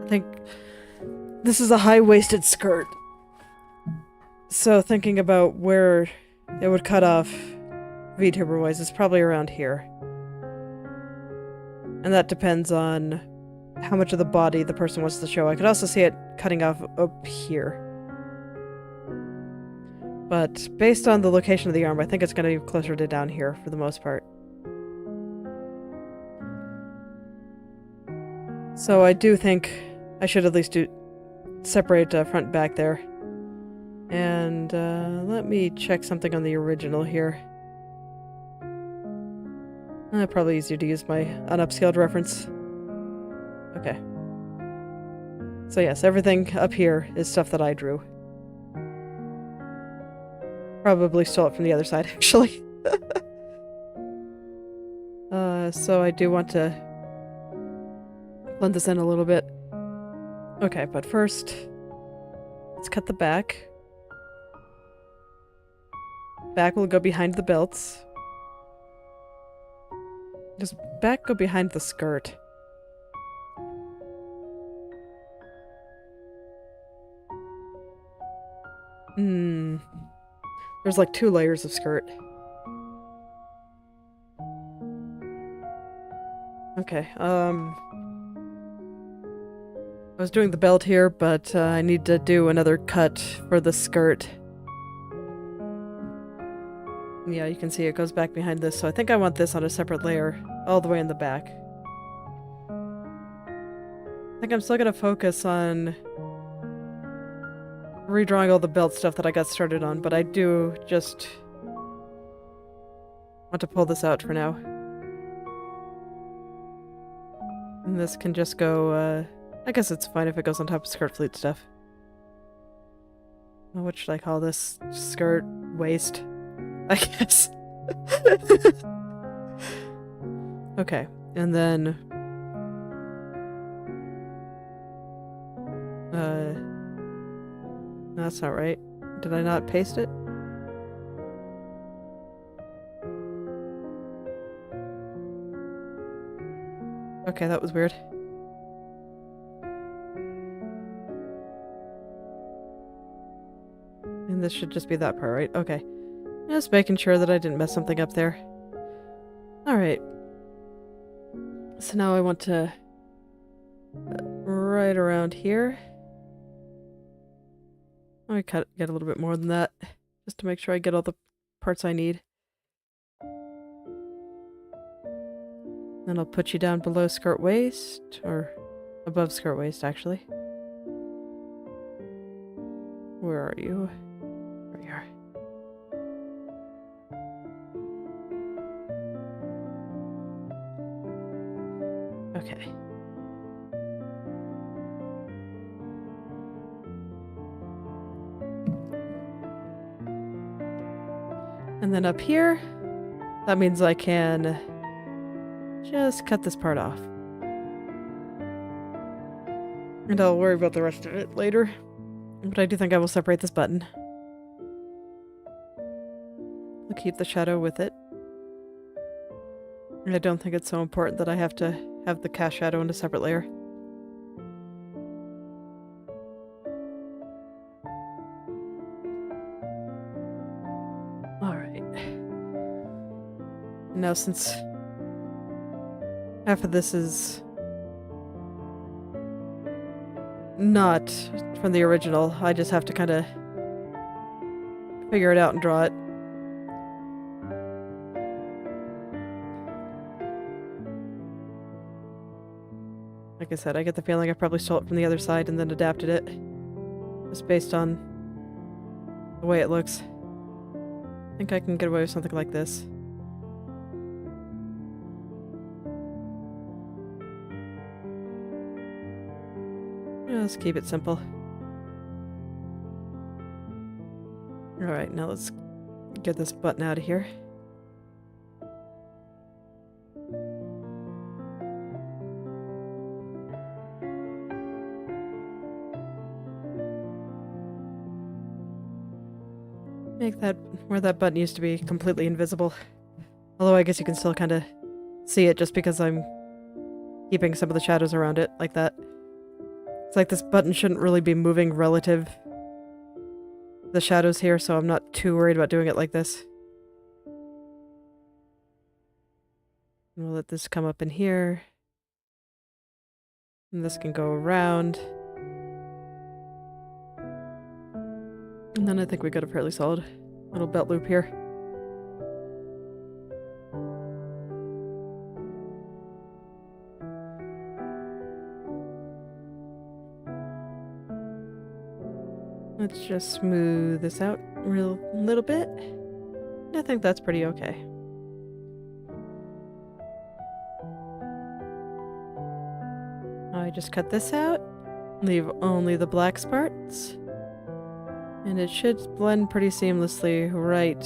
I think this is a high-waisted skirt. So thinking about where it would cut off VTuber-wise is probably around here. And that depends on how much of the body the person wants to show. I could also see it cutting off up here. But based on the location of the arm, I think it's going to be closer to down here for the most part. So I do think I should at least separate front and back there. And let me check something on the original here. Probably easier to use my unupscaled reference. Okay. So yes, everything up here is stuff that I drew. Probably stole it from the other side, actually. So I do want to blend this in a little bit. Okay, but first, let's cut the back. Back will go behind the belts. Does back go behind the skirt? There's like 2 layers of skirt. Okay, I was doing the belt here, but I need to do another cut for the skirt. Yeah, you can see it goes back behind this, so I think I want this on a separate layer, all the way in the back. I think I'm still gonna focus on redrawing all the belt stuff that I got started on, but I do just want to pull this out for now. And this can just go, I guess it's fine if it goes on top of skirt pleat stuff. What should I call this? Skirt waist, I guess. Okay, and then no, that's not right. Did I not paste it? Okay, that was weird. And this should just be that part, right? Okay. Just making sure that I didn't mess something up there. Alright. So now I want to... right around here. Let me get a little bit more than that, just to make sure I get all the parts I need. Then I'll put you down below skirt waist, or above skirt waist, actually. Where are you? There you are. Okay. And then up here, that means I can just cut this part off. And I'll worry about the rest of it later. But I do think I will separate this button. I'll keep the shadow with it. And I don't think it's so important that I have to have the cast shadow in a separate layer. Now, since half of this is not from the original, I just have to kind of figure it out and draw it. Like I said, I get the feeling I probably stole it from the other side and then adapted it, just based on the way it looks. I think I can get away with something like this. Let's keep it simple. Alright, now let's get this button out of here. Make that where that button used to be completely invisible. Although I guess you can still kind of see it just because I'm keeping some of the shadows around it like that. It's like this button shouldn't really be moving relative to the shadows here, so I'm not too worried about doing it like this. And we'll let this come up in here. And this can go around. And then I think we got a fairly solid little belt loop here. Let's just smooth this out a little bit. I think that's pretty okay. I just cut this out, leave only the black parts, and it should blend pretty seamlessly right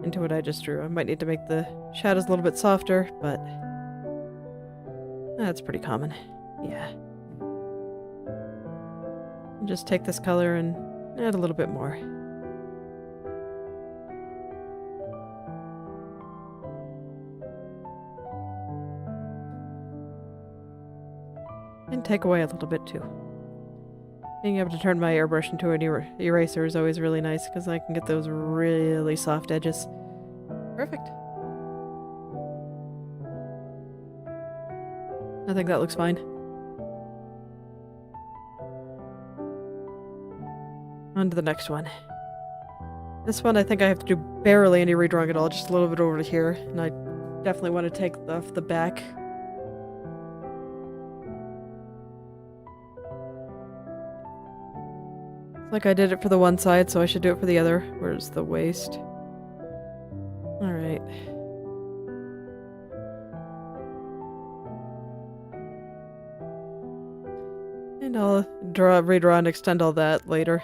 into what I just drew. I might need to make the shadows a little bit softer, but that's pretty common. Yeah. Just take this color and add a little bit more. And take away a little bit too. Being able to turn my airbrush into an eraser is always really nice because I can get those really soft edges. Perfect. I think that looks fine. On to the next one. This one I think I have to do barely any redrawing at all, just a little bit over here, and I definitely want to take off the back. It's like I did it for the one side, so I should do it for the other. Where's the waist? Alright. And I'll redraw and extend all that later.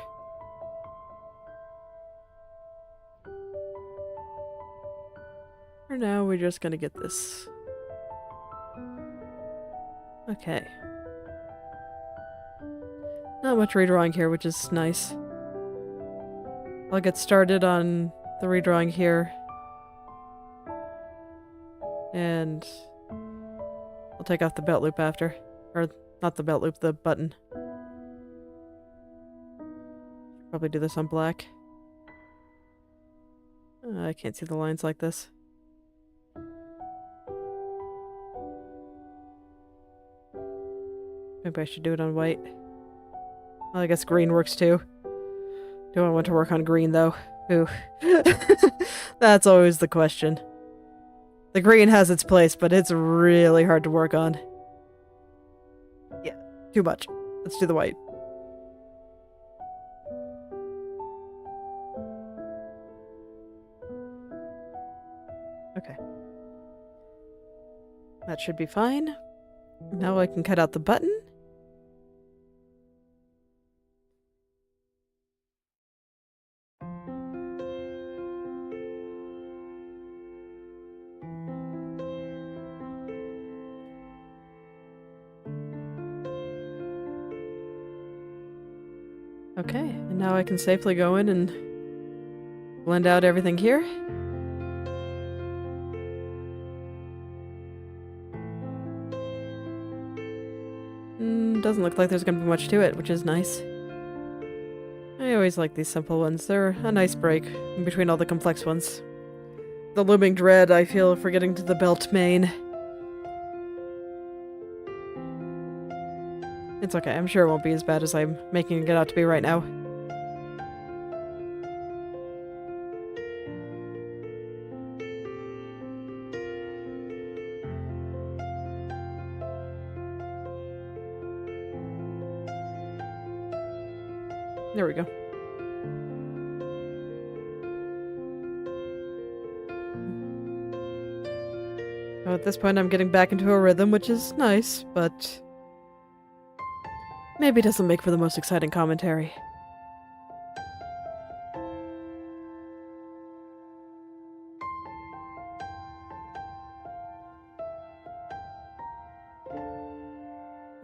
For now, we're just gonna get this. Okay. Not much redrawing here, which is nice. I'll get started on the redrawing here. And I'll take off the belt loop after. Or, not the belt loop, the button. Probably do this on black. I can't see the lines like this. Maybe I should do it on white. Well, I guess green works too. Do I want to work on green though? Ooh. That's always the question. The green has its place, but it's really hard to work on. Yeah, too much. Let's do the white. Okay. That should be fine. Now I can cut out the button. Okay, and now I can safely go in and blend out everything here. Doesn't look like there's gonna be much to it, which is nice. I always like these simple ones. They're a nice break in between all the complex ones. The looming dread I feel for getting to the belt main. It's okay, I'm sure it won't be as bad as I'm making it out to be right now. There we go. So at this point I'm getting back into a rhythm, which is nice, but maybe doesn't make for the most exciting commentary.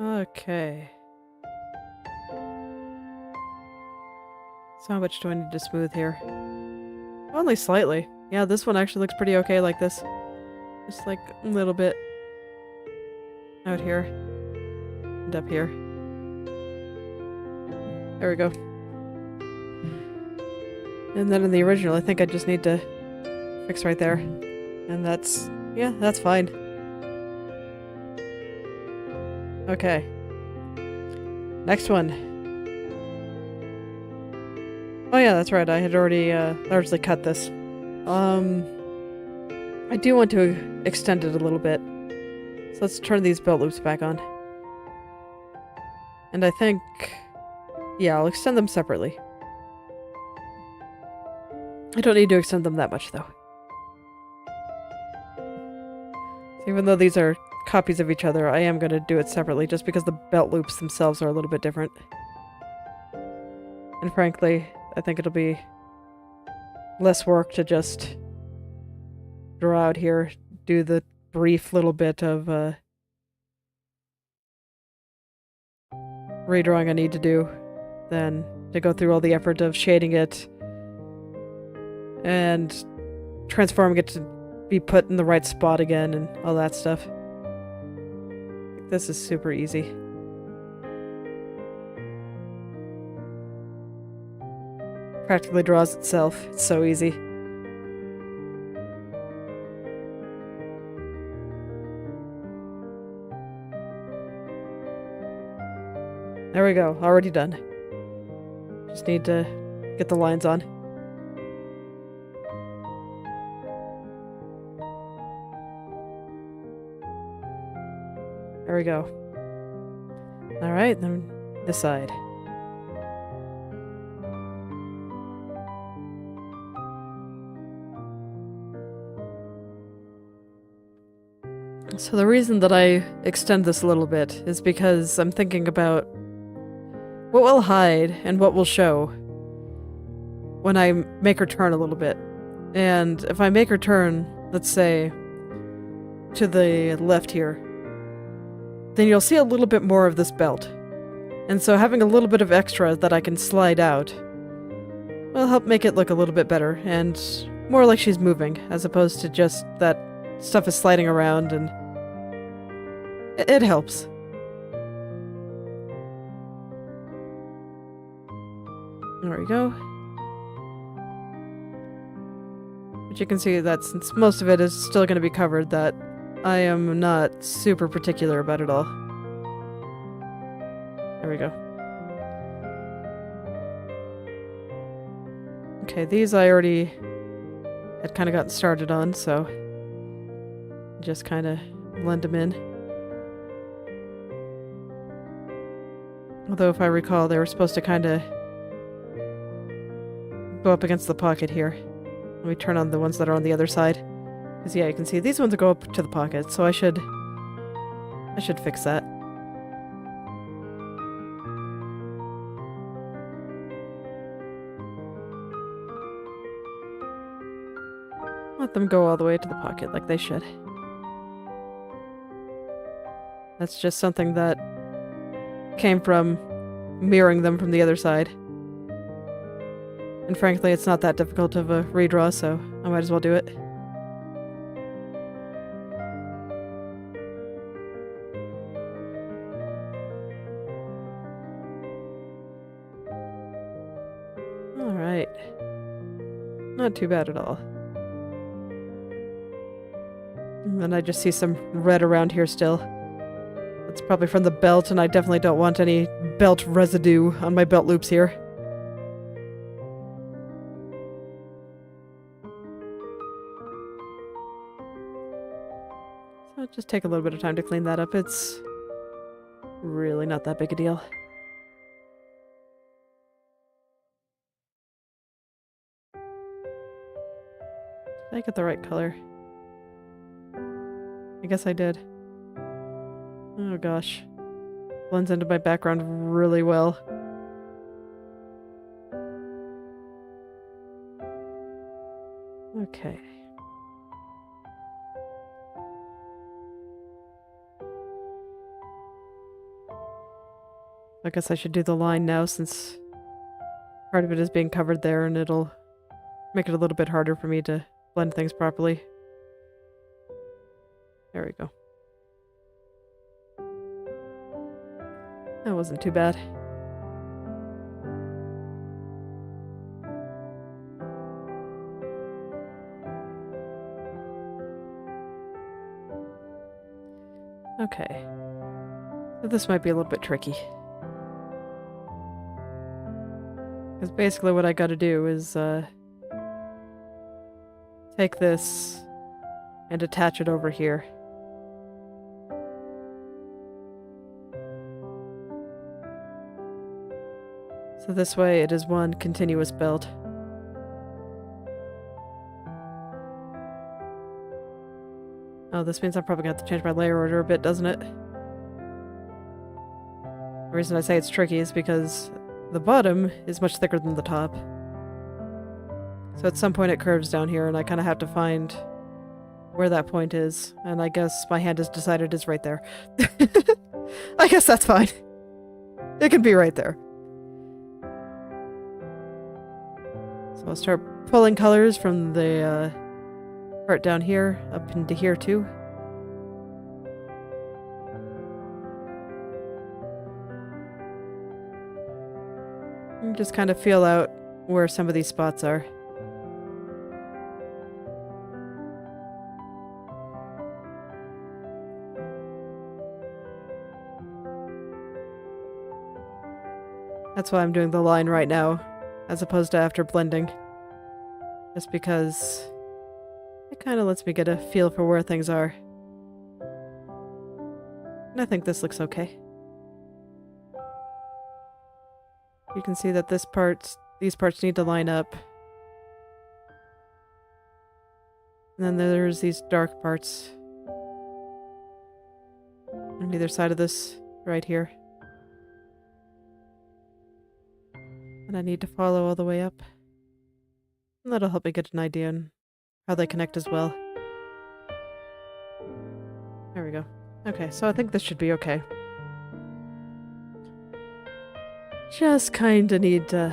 Okay. So how much do I need to smooth here? Only slightly. Yeah, this one actually looks pretty okay like this. Just like a little bit out here and up here. There we go. And then in the original, I think I just need to fix right there. And that's, yeah, that's fine. Okay. Next one. Oh yeah, that's right. I had already largely cut this. I do want to extend it a little bit. So let's turn these belt loops back on. And I think Yeah, I'll extend them separately. I don't need to extend them that much, though. So even though these are copies of each other, I am going to do it separately just because the belt loops themselves are a little bit different. And frankly, I think it'll be less work to just draw out here, do the brief little bit of redrawing I need to do, than to go through all the effort of shading it and transforming it to be put in the right spot again and all that stuff. This is super easy. Practically draws itself. It's so easy. There we go. Already done. Just need to get the lines on. There we go. Alright, then this side. So the reason that I extend this a little bit is because I'm thinking about what will hide and what will show when I make her turn a little bit. And if I make her turn, let's say, to the left here, then you'll see a little bit more of this belt. And so having a little bit of extra that I can slide out will help make it look a little bit better and more like she's moving, as opposed to just that stuff is sliding around, and it helps. There we go. But you can see that since most of it is still going to be covered, that I am not super particular about it all. There we go. Okay, these I already had kind of gotten started on, so just kind of blend them in. Although if I recall, they were supposed to kind of go up against the pocket here. Let me turn on the ones that are on the other side. Because yeah, you can see these ones go up to the pocket, so I should fix that. Let them go all the way to the pocket like they should. That's just something that came from mirroring them from the other side. And frankly, it's not that difficult of a redraw, so I might as well do it. Alright. Not too bad at all. And then I just see some red around here still. It's probably from the belt, and I definitely don't want any belt residue on my belt loops here. So it'll just take a little bit of time to clean that up. It's really not that big a deal. Did I get the right color? I guess I did. Oh gosh. Blends into my background really well. Okay. I guess I should do the line now since part of it is being covered there, and it'll make it a little bit harder for me to blend things properly. There we go. That wasn't too bad. Okay. So this might be a little bit tricky. Because basically what I gotta do is, take this and attach it over here. So this way it is one continuous build. Oh, this means I'm probably gonna have to change my layer order a bit, doesn't it? The reason I say it's tricky is because the bottom is much thicker than the top. So at some point it curves down here, and I kind of have to find where that point is. And I guess my hand has decided it's right there. I guess that's fine. It can be right there. So I'll start pulling colors from the part down here up into here too. And just kind of feel out where some of these spots are. That's why I'm doing the line right now, as opposed to after blending. Just because it kind of lets me get a feel for where things are. And I think this looks okay. You can see that these parts need to line up. And then there's these dark parts on either side of this right here. And I need to follow all the way up. And that'll help me get an idea on how they connect as well. There we go. Okay, so I think this should be okay. Just kinda need to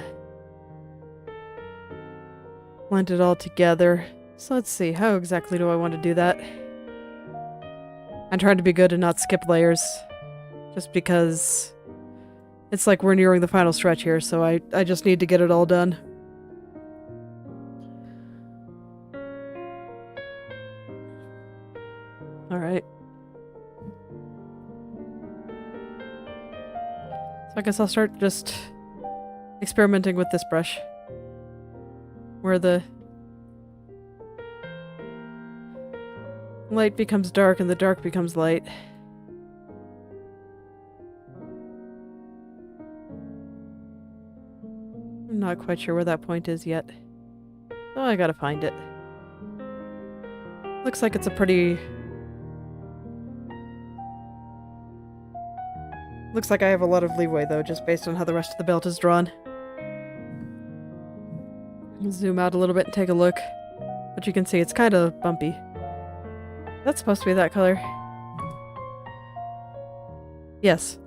blend it all together. So let's see, how exactly do I want to do that? I'm trying to be good and not skip layers. Just because it's like we're nearing the final stretch here, so I just need to get it all done. Alright. So I guess I'll start just experimenting with this brush. Where the light becomes dark and the dark becomes light. I'm not quite sure where that point is yet. Oh, I gotta find it. Looks like it's a pretty... Looks like I have a lot of leeway though, just based on how the rest of the belt is drawn. Zoom out a little bit and take a look. But you can see it's kind of bumpy. That's supposed to be that color. Yes.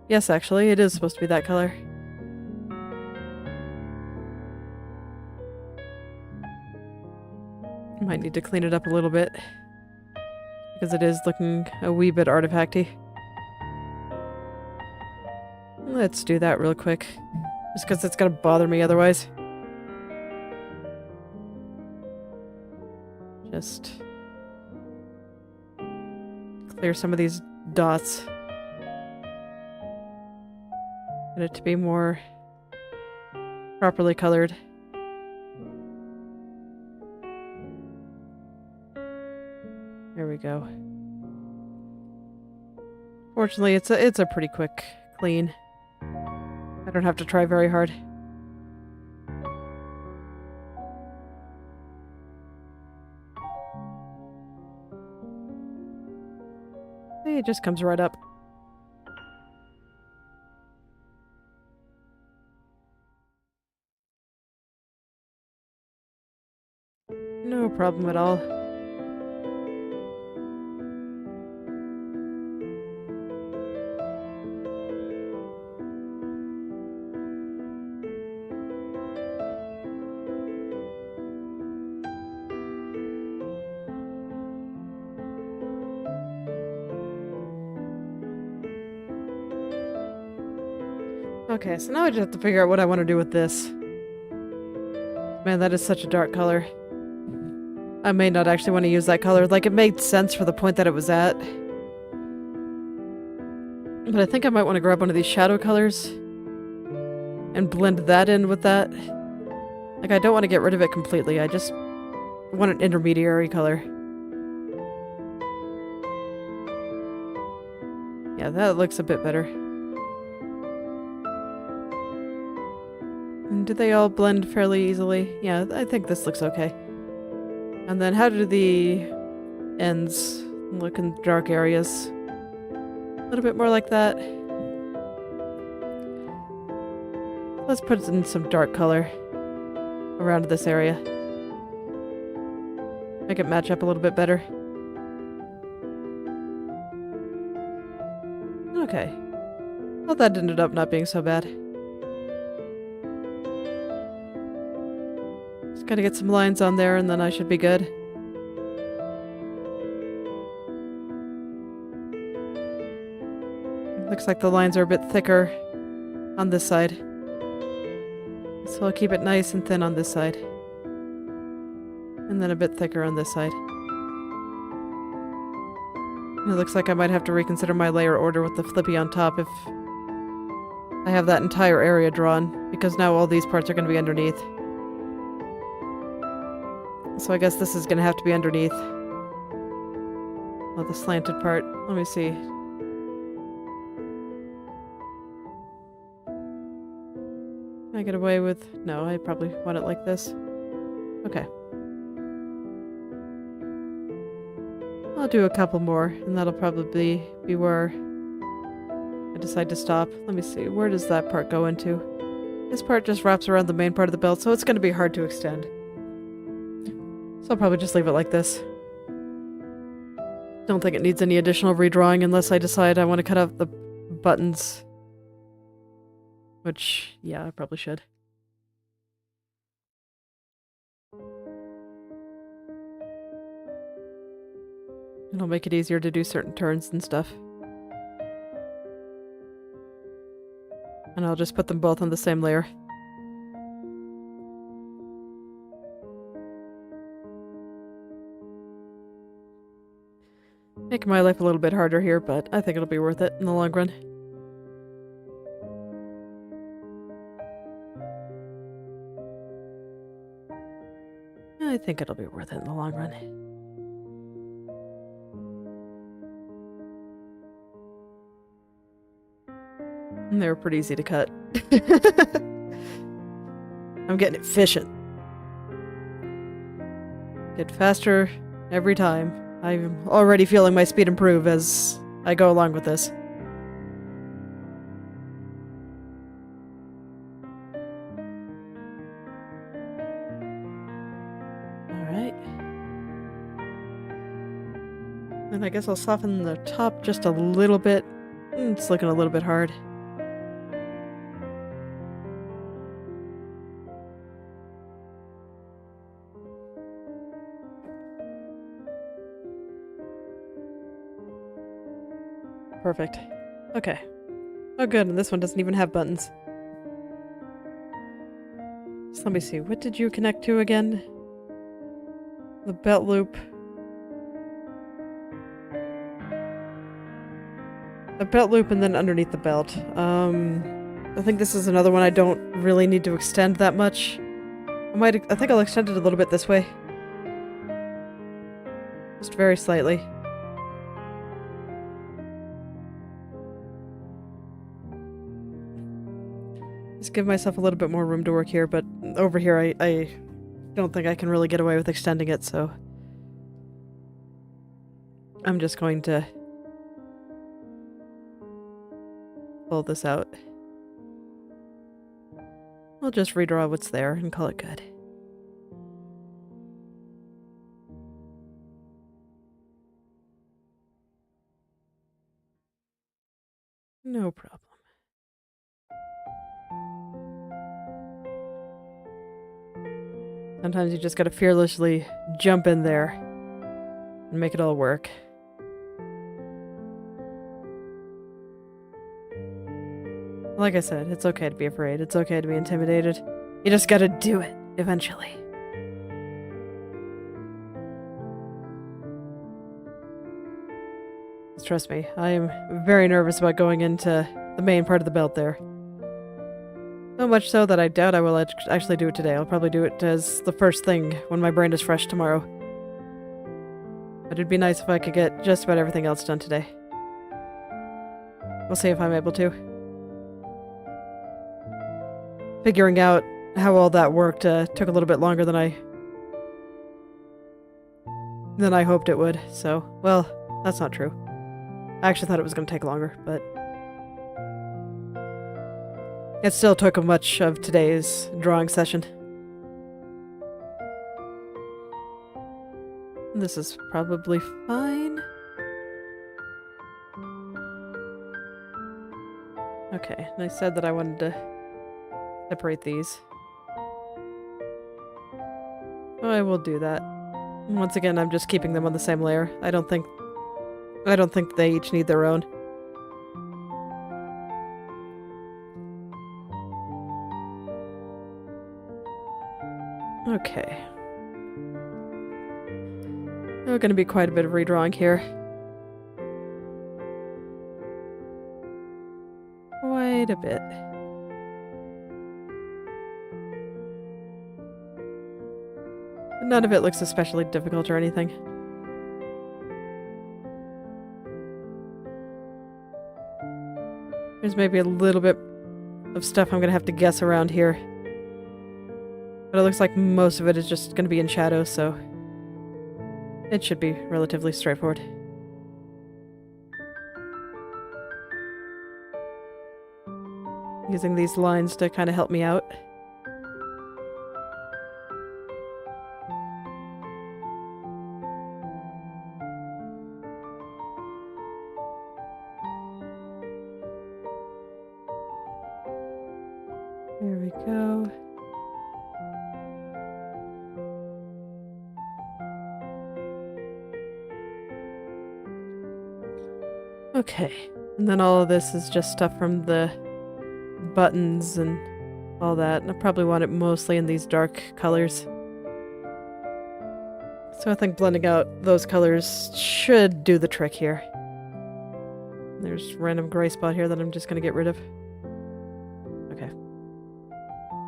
Yes, actually, it is supposed to be that color. Might need to clean it up a little bit. Because it is looking a wee bit artifacty. Let's do that real quick. Just because it's gonna bother me otherwise. Just clear some of these dots. Get it to be more properly colored. There we go. Fortunately, it's a pretty quick clean. I don't have to try very hard. It just comes right up. No problem at all. Okay, so now I just have to figure out what I want to do with this. Man, that is such a dark color. I may not actually want to use that color. Like, it made sense for the point that it was at. But I think I might want to grab one of these shadow colors and blend that in with that. Like, I don't want to get rid of it completely. I just want an intermediary color. Yeah, that looks a bit better. And do they all blend fairly easily? Yeah, I think this looks okay. And then how do the ends look in dark areas? A little bit more like that. Let's put in some dark color around this area. Make it match up a little bit better. Okay. Well, that ended up not being so bad. Just gotta get some lines on there and then I should be good. Looks like the lines are a bit thicker on this side. So I'll keep it nice and thin on this side. And then a bit thicker on this side. And it looks like I might have to reconsider my layer order with the flippy on top if I have that entire area drawn, because now all these parts are going to be underneath. So I guess this is going to have to be underneath. Well, the slanted part. Let me see. Can I get away with... No, I probably want it like this. Okay. I'll do a couple more, and that'll probably be where I decide to stop. Let me see, where does that part go into? This part just wraps around the main part of the belt, so it's going to be hard to extend. So I'll probably just leave it like this. Don't think it needs any additional redrawing unless I decide I want to cut out the buttons. Which, yeah, I probably should. It'll make it easier to do certain turns and stuff. And I'll just put them both on the same layer. Making my life a little bit harder here, but I think it'll be worth it in the long run. I think it'll be worth it in the long run. And they were pretty easy to cut. I'm getting efficient. Get faster every time. I'm already feeling my speed improve as I go along with this. Alright. And I guess I'll soften the top just a little bit. It's looking a little bit hard. Perfect. Okay. Oh good, and this one doesn't even have buttons. So let me see, what did you connect to again? The belt loop. The belt loop and then underneath the belt. I think this is another one I don't really need to extend that much. I think I'll extend it a little bit this way. Just very slightly. Just give myself a little bit more room to work here, but over here I don't think I can really get away with extending it, so I'm just going to pull this out. I'll just redraw what's there and call it good. No problem. Sometimes you just gotta fearlessly jump in there and make it all work. Like I said, it's okay to be afraid. It's okay to be intimidated. You just gotta do it, eventually. Just trust me, I am very nervous about going into the main part of the belt there. So much so that I doubt I will actually do it today. I'll probably do it as the first thing when my brain is fresh tomorrow. But it'd be nice if I could get just about everything else done today. We'll see if I'm able to. Figuring out how all that worked took a little bit longer than I hoped it would. So, well, that's not true. I actually thought it was going to take longer, but it still took much of today's drawing session. This is probably fine. Okay, and I said that I wanted to separate these. I will do that. Once again, I'm just keeping them on the same layer. I don't think they each need their own. Okay. There's gonna be quite a bit of redrawing here. Quite a bit. None of it looks especially difficult or anything. There's maybe a little bit of stuff I'm gonna have to guess around here. But it looks like most of it is just gonna be in shadow, so it should be relatively straightforward. Using these lines to kind of help me out. There we go. Okay, and then all of this is just stuff from the buttons and all that, and I probably want it mostly in these dark colors. So I think blending out those colors should do the trick here. There's a random gray spot here that I'm just gonna get rid of. Okay.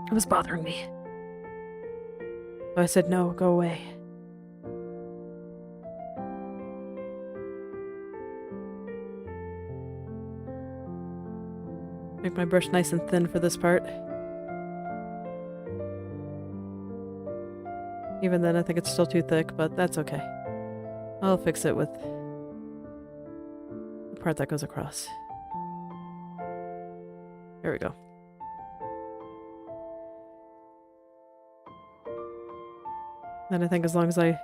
It was bothering me. I said no, go away. Make my brush nice and thin for this part. Even then, I think it's still too thick, but that's okay. I'll fix it with the part that goes across. There we go. And I think as long as I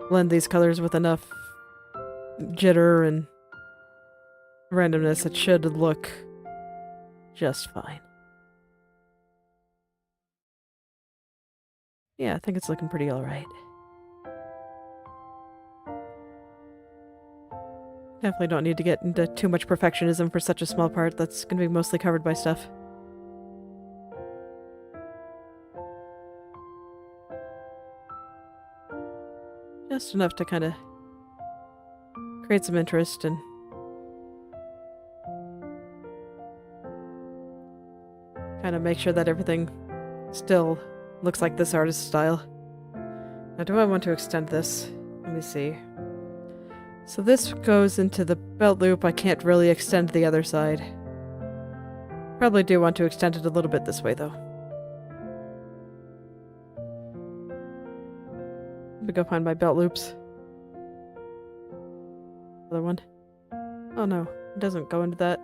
blend these colors with enough jitter and randomness, it should look just fine. Yeah, I think it's looking pretty alright. Definitely don't need to get into too much perfectionism for such a small part that's going to be mostly covered by stuff. Just enough to kind of create some interest and kind of make sure that everything still looks like this artist's style. Now, do I want to extend this? Let me see. So this goes into the belt loop. I can't really extend the other side. Probably do want to extend it a little bit this way, though. Let me go find my belt loops. Other one. Oh no, it doesn't go into that.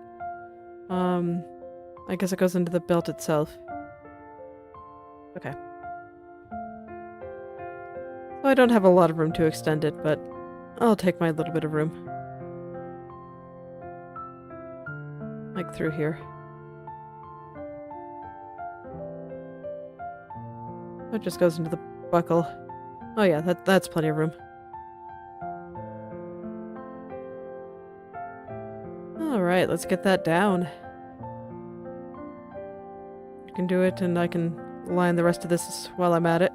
I guess it goes into the belt itself. Okay. So I don't have a lot of room to extend it, but I'll take my little bit of room. Like through here. It just goes into the buckle. Oh yeah, that's plenty of room. Alright, let's get that down. I can do it, and I can line the rest of this while I'm at it.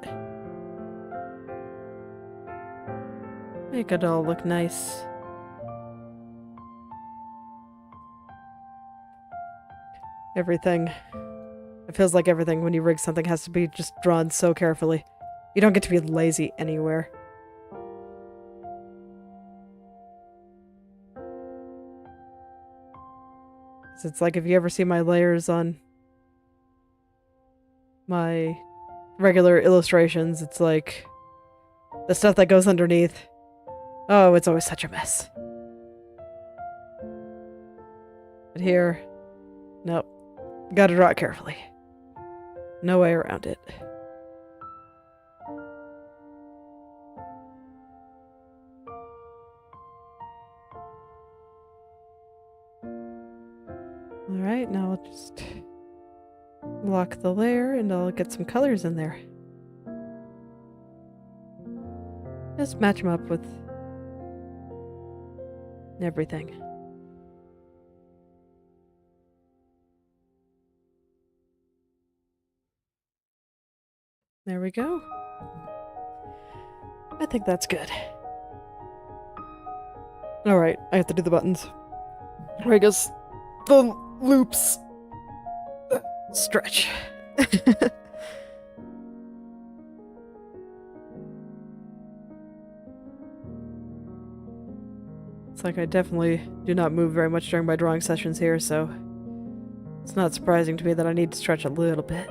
Make it all look nice. Everything. It feels like everything when you rig something has to be just drawn so carefully. You don't get to be lazy anywhere. So it's like if you ever see my layers on my regular illustrations, it's like the stuff that goes underneath. Oh, it's always such a mess. But here, nope. Gotta draw it carefully. No way around it. Alright, now I'll just lock the layer and I'll get some colors in there. Just match them up with everything. There we go. I think that's good. Alright, I have to do the buttons. Or I guess the loops. Stretch. It's like I definitely do not move very much during my drawing sessions here, so it's not surprising to me that I need to stretch a little bit.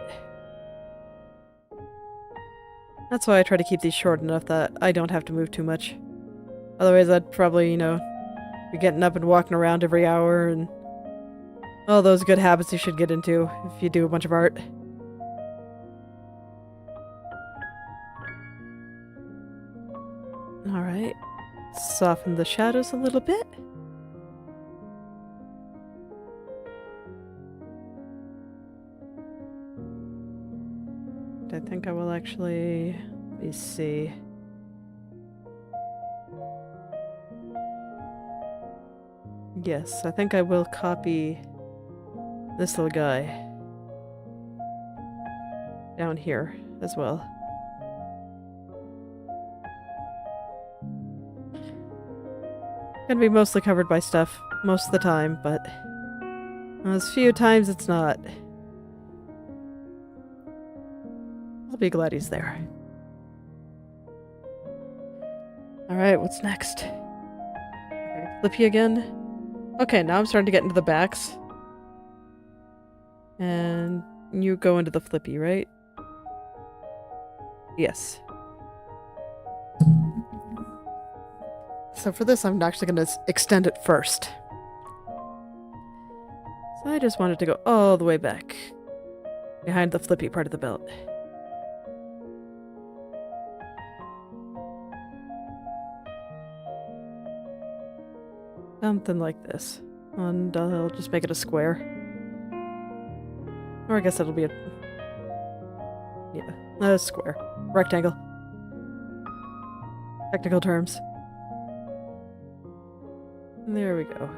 That's why I try to keep these short enough that I don't have to move too much. Otherwise I'd probably, you know, be getting up and walking around every hour and all those good habits you should get into if you do a bunch of art. Alright. Soften the shadows a little bit. I think I will actually... Let me see. Yes, I think I will copy this little guy down here as well. Gonna be mostly covered by stuff most of the time, but those few times it's not. I'll be glad he's there. Alright, what's next? Okay, Flippy again. Okay, now I'm starting to get into the backs. And you go into the Flippy, right? Yes. So for this, I'm actually going to extend it first. So I just wanted to go all the way back. Behind the Flippy part of the belt. Something like this. And I'll just make it a square. Or I guess it'll be a... Yeah, a square. Rectangle. Technical terms. There we go.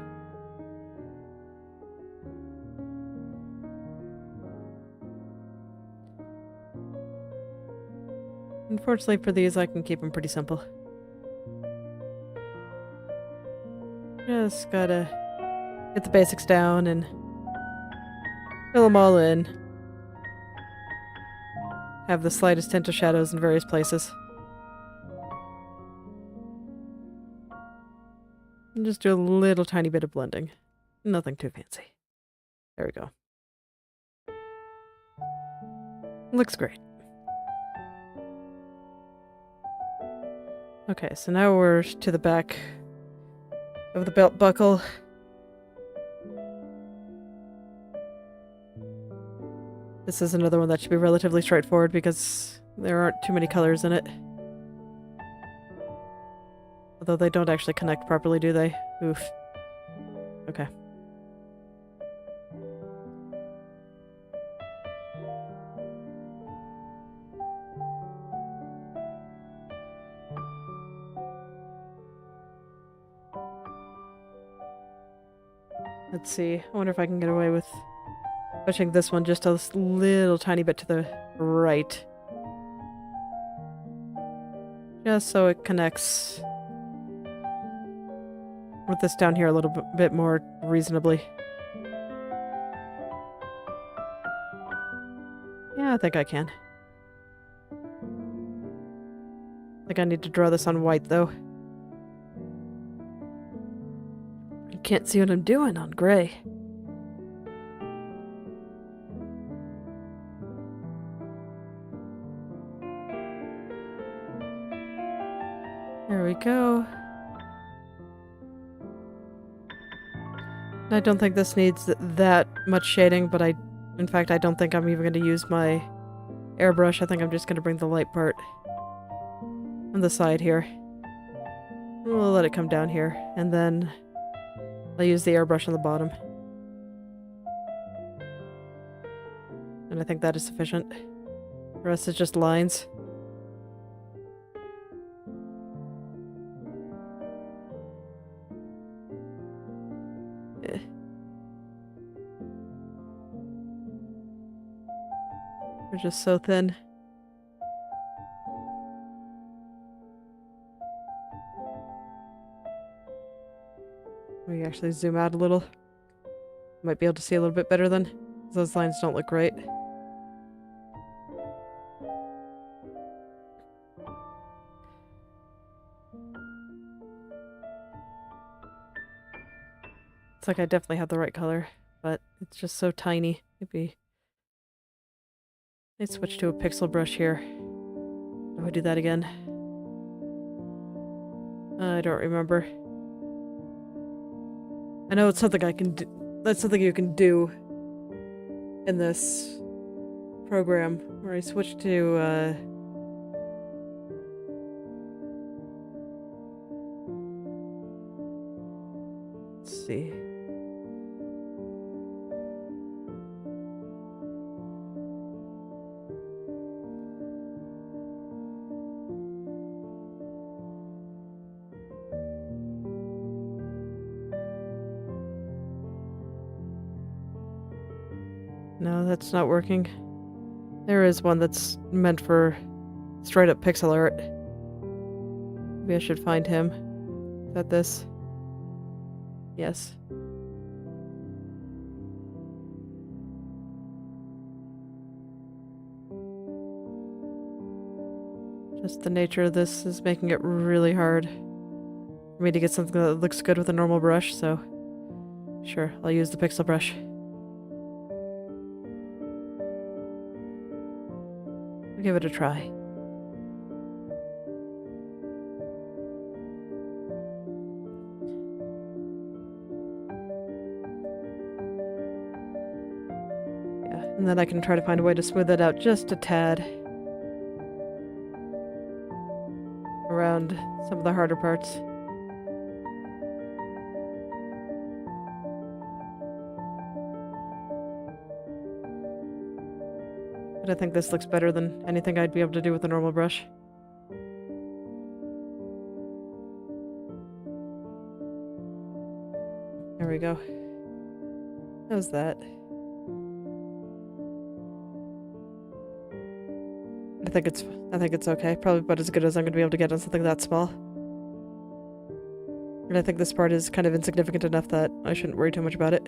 Unfortunately for these, I can keep them pretty simple. Just gotta get the basics down and fill them all in. Have the slightest tint of shadows in various places. And just do a little tiny bit of blending. Nothing too fancy. There we go. Looks great. Okay, so now we're to the back of the belt buckle. This is another one that should be relatively straightforward because there aren't too many colors in it. Although they don't actually connect properly, do they? Oof. Okay. Let's see. I wonder if I can get away with pushing this one just a little tiny bit to the right. Just so it connects with this down here a little bit more reasonably. Yeah, I think I can. I think I need to draw this on white, though. You can't see what I'm doing on gray. There we go. I don't think this needs that much shading, but in fact, I don't think I'm even going to use my airbrush. I think I'm just going to bring the light part on the side here. We'll let it come down here, and then I'll use the airbrush on the bottom. And I think that is sufficient. The rest is just lines. They're just so thin. Let me actually zoom out a little. Might be able to see a little bit better then. Those lines don't look right. It's like I definitely have the right color, but it's just so tiny. Maybe I'd switch to a pixel brush here. Do I do that again? I don't remember. I know it's something I can do. That's something you can do in this program, where I switch to, let's see. No, that's not working. There is one that's meant for straight up pixel art. Maybe I should find him. Is that this? Yes. Just the nature of this is making it really hard for me to get something that looks good with a normal brush, so sure, I'll use the pixel brush. I'll give it a try. Yeah, and then I can try to find a way to smooth it out just a tad around some of the harder parts. But I think this looks better than anything I'd be able to do with a normal brush. There we go. How's that? I think it's okay. Probably about as good as I'm gonna be able to get on something that small. And I think this part is kind of insignificant enough that I shouldn't worry too much about it.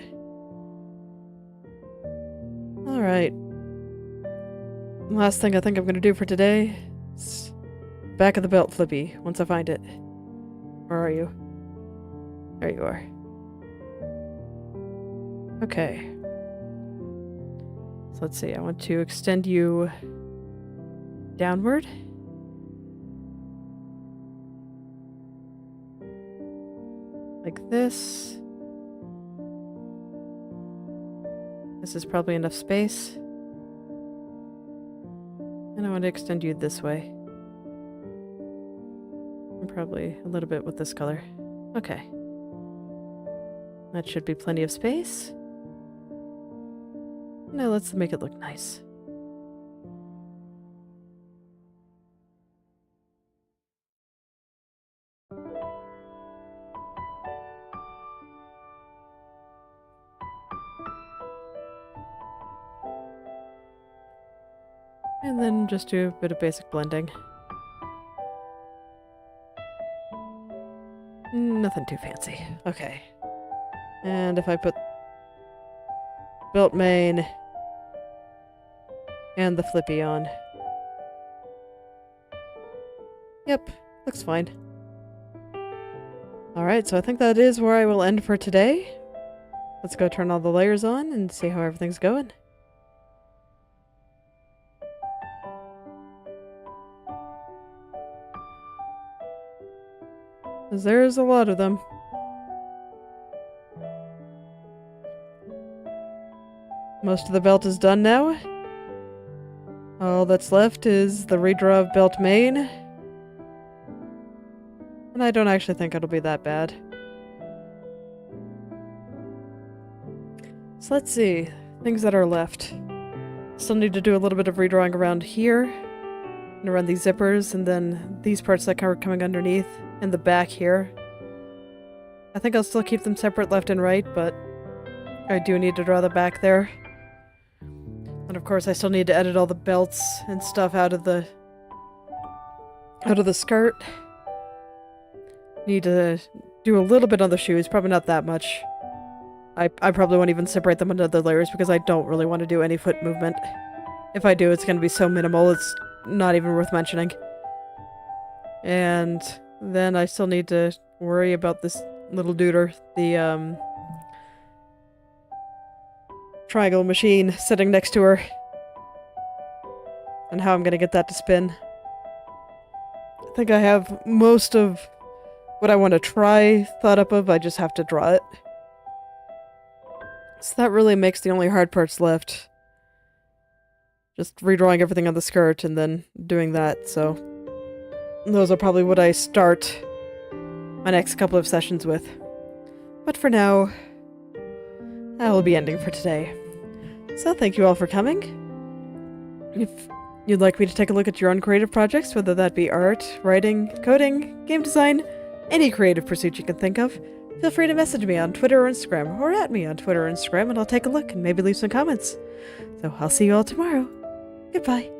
Alright. Last thing I think I'm gonna do for today is back of the belt flippy, once I find it. Where are you? There you are. Okay. So let's see, I want to extend you downward. Like this. This is probably enough space. And I want to extend you this way. And probably a little bit with this color. Okay. That should be plenty of space. Now let's make it look nice. And then just do a bit of basic blending. Nothing too fancy. Okay. And if I put belt main and the flippy on. Yep, looks fine. Alright, so I think that is where I will end for today. Let's go turn all the layers on and see how everything's going. 'Cause there's a lot of them. Most of the belt is done now. All that's left is the redraw of belt main. And I don't actually think it'll be that bad. So let's see. Things that are left. Still need to do a little bit of redrawing around here. And around these zippers, and then these parts that are coming underneath, and the back here. I think I'll still keep them separate left and right, but I do need to draw the back there. And of course I still need to edit all the belts and stuff out of the skirt. Need to do a little bit on the shoes, probably not that much. I probably won't even separate them into the layers because I don't really want to do any foot movement. If I do, it's going to be so minimal, it's not even worth mentioning. And then I still need to worry about this little duder, the triangle machine sitting next to her. And how I'm going to get that to spin. I think I have most of what I want to try thought up of, I just have to draw it. So that really makes the only hard parts left. Just redrawing everything on the skirt and then doing that, so those are probably what I start my next couple of sessions with. But for now, I will be ending for today. So thank you all for coming. If you'd like me to take a look at your own creative projects, whether that be art, writing, coding, game design, any creative pursuit you can think of, feel free to message me on Twitter or Instagram, or at me on Twitter or Instagram, and I'll take a look and maybe leave some comments. So I'll see you all tomorrow. Goodbye.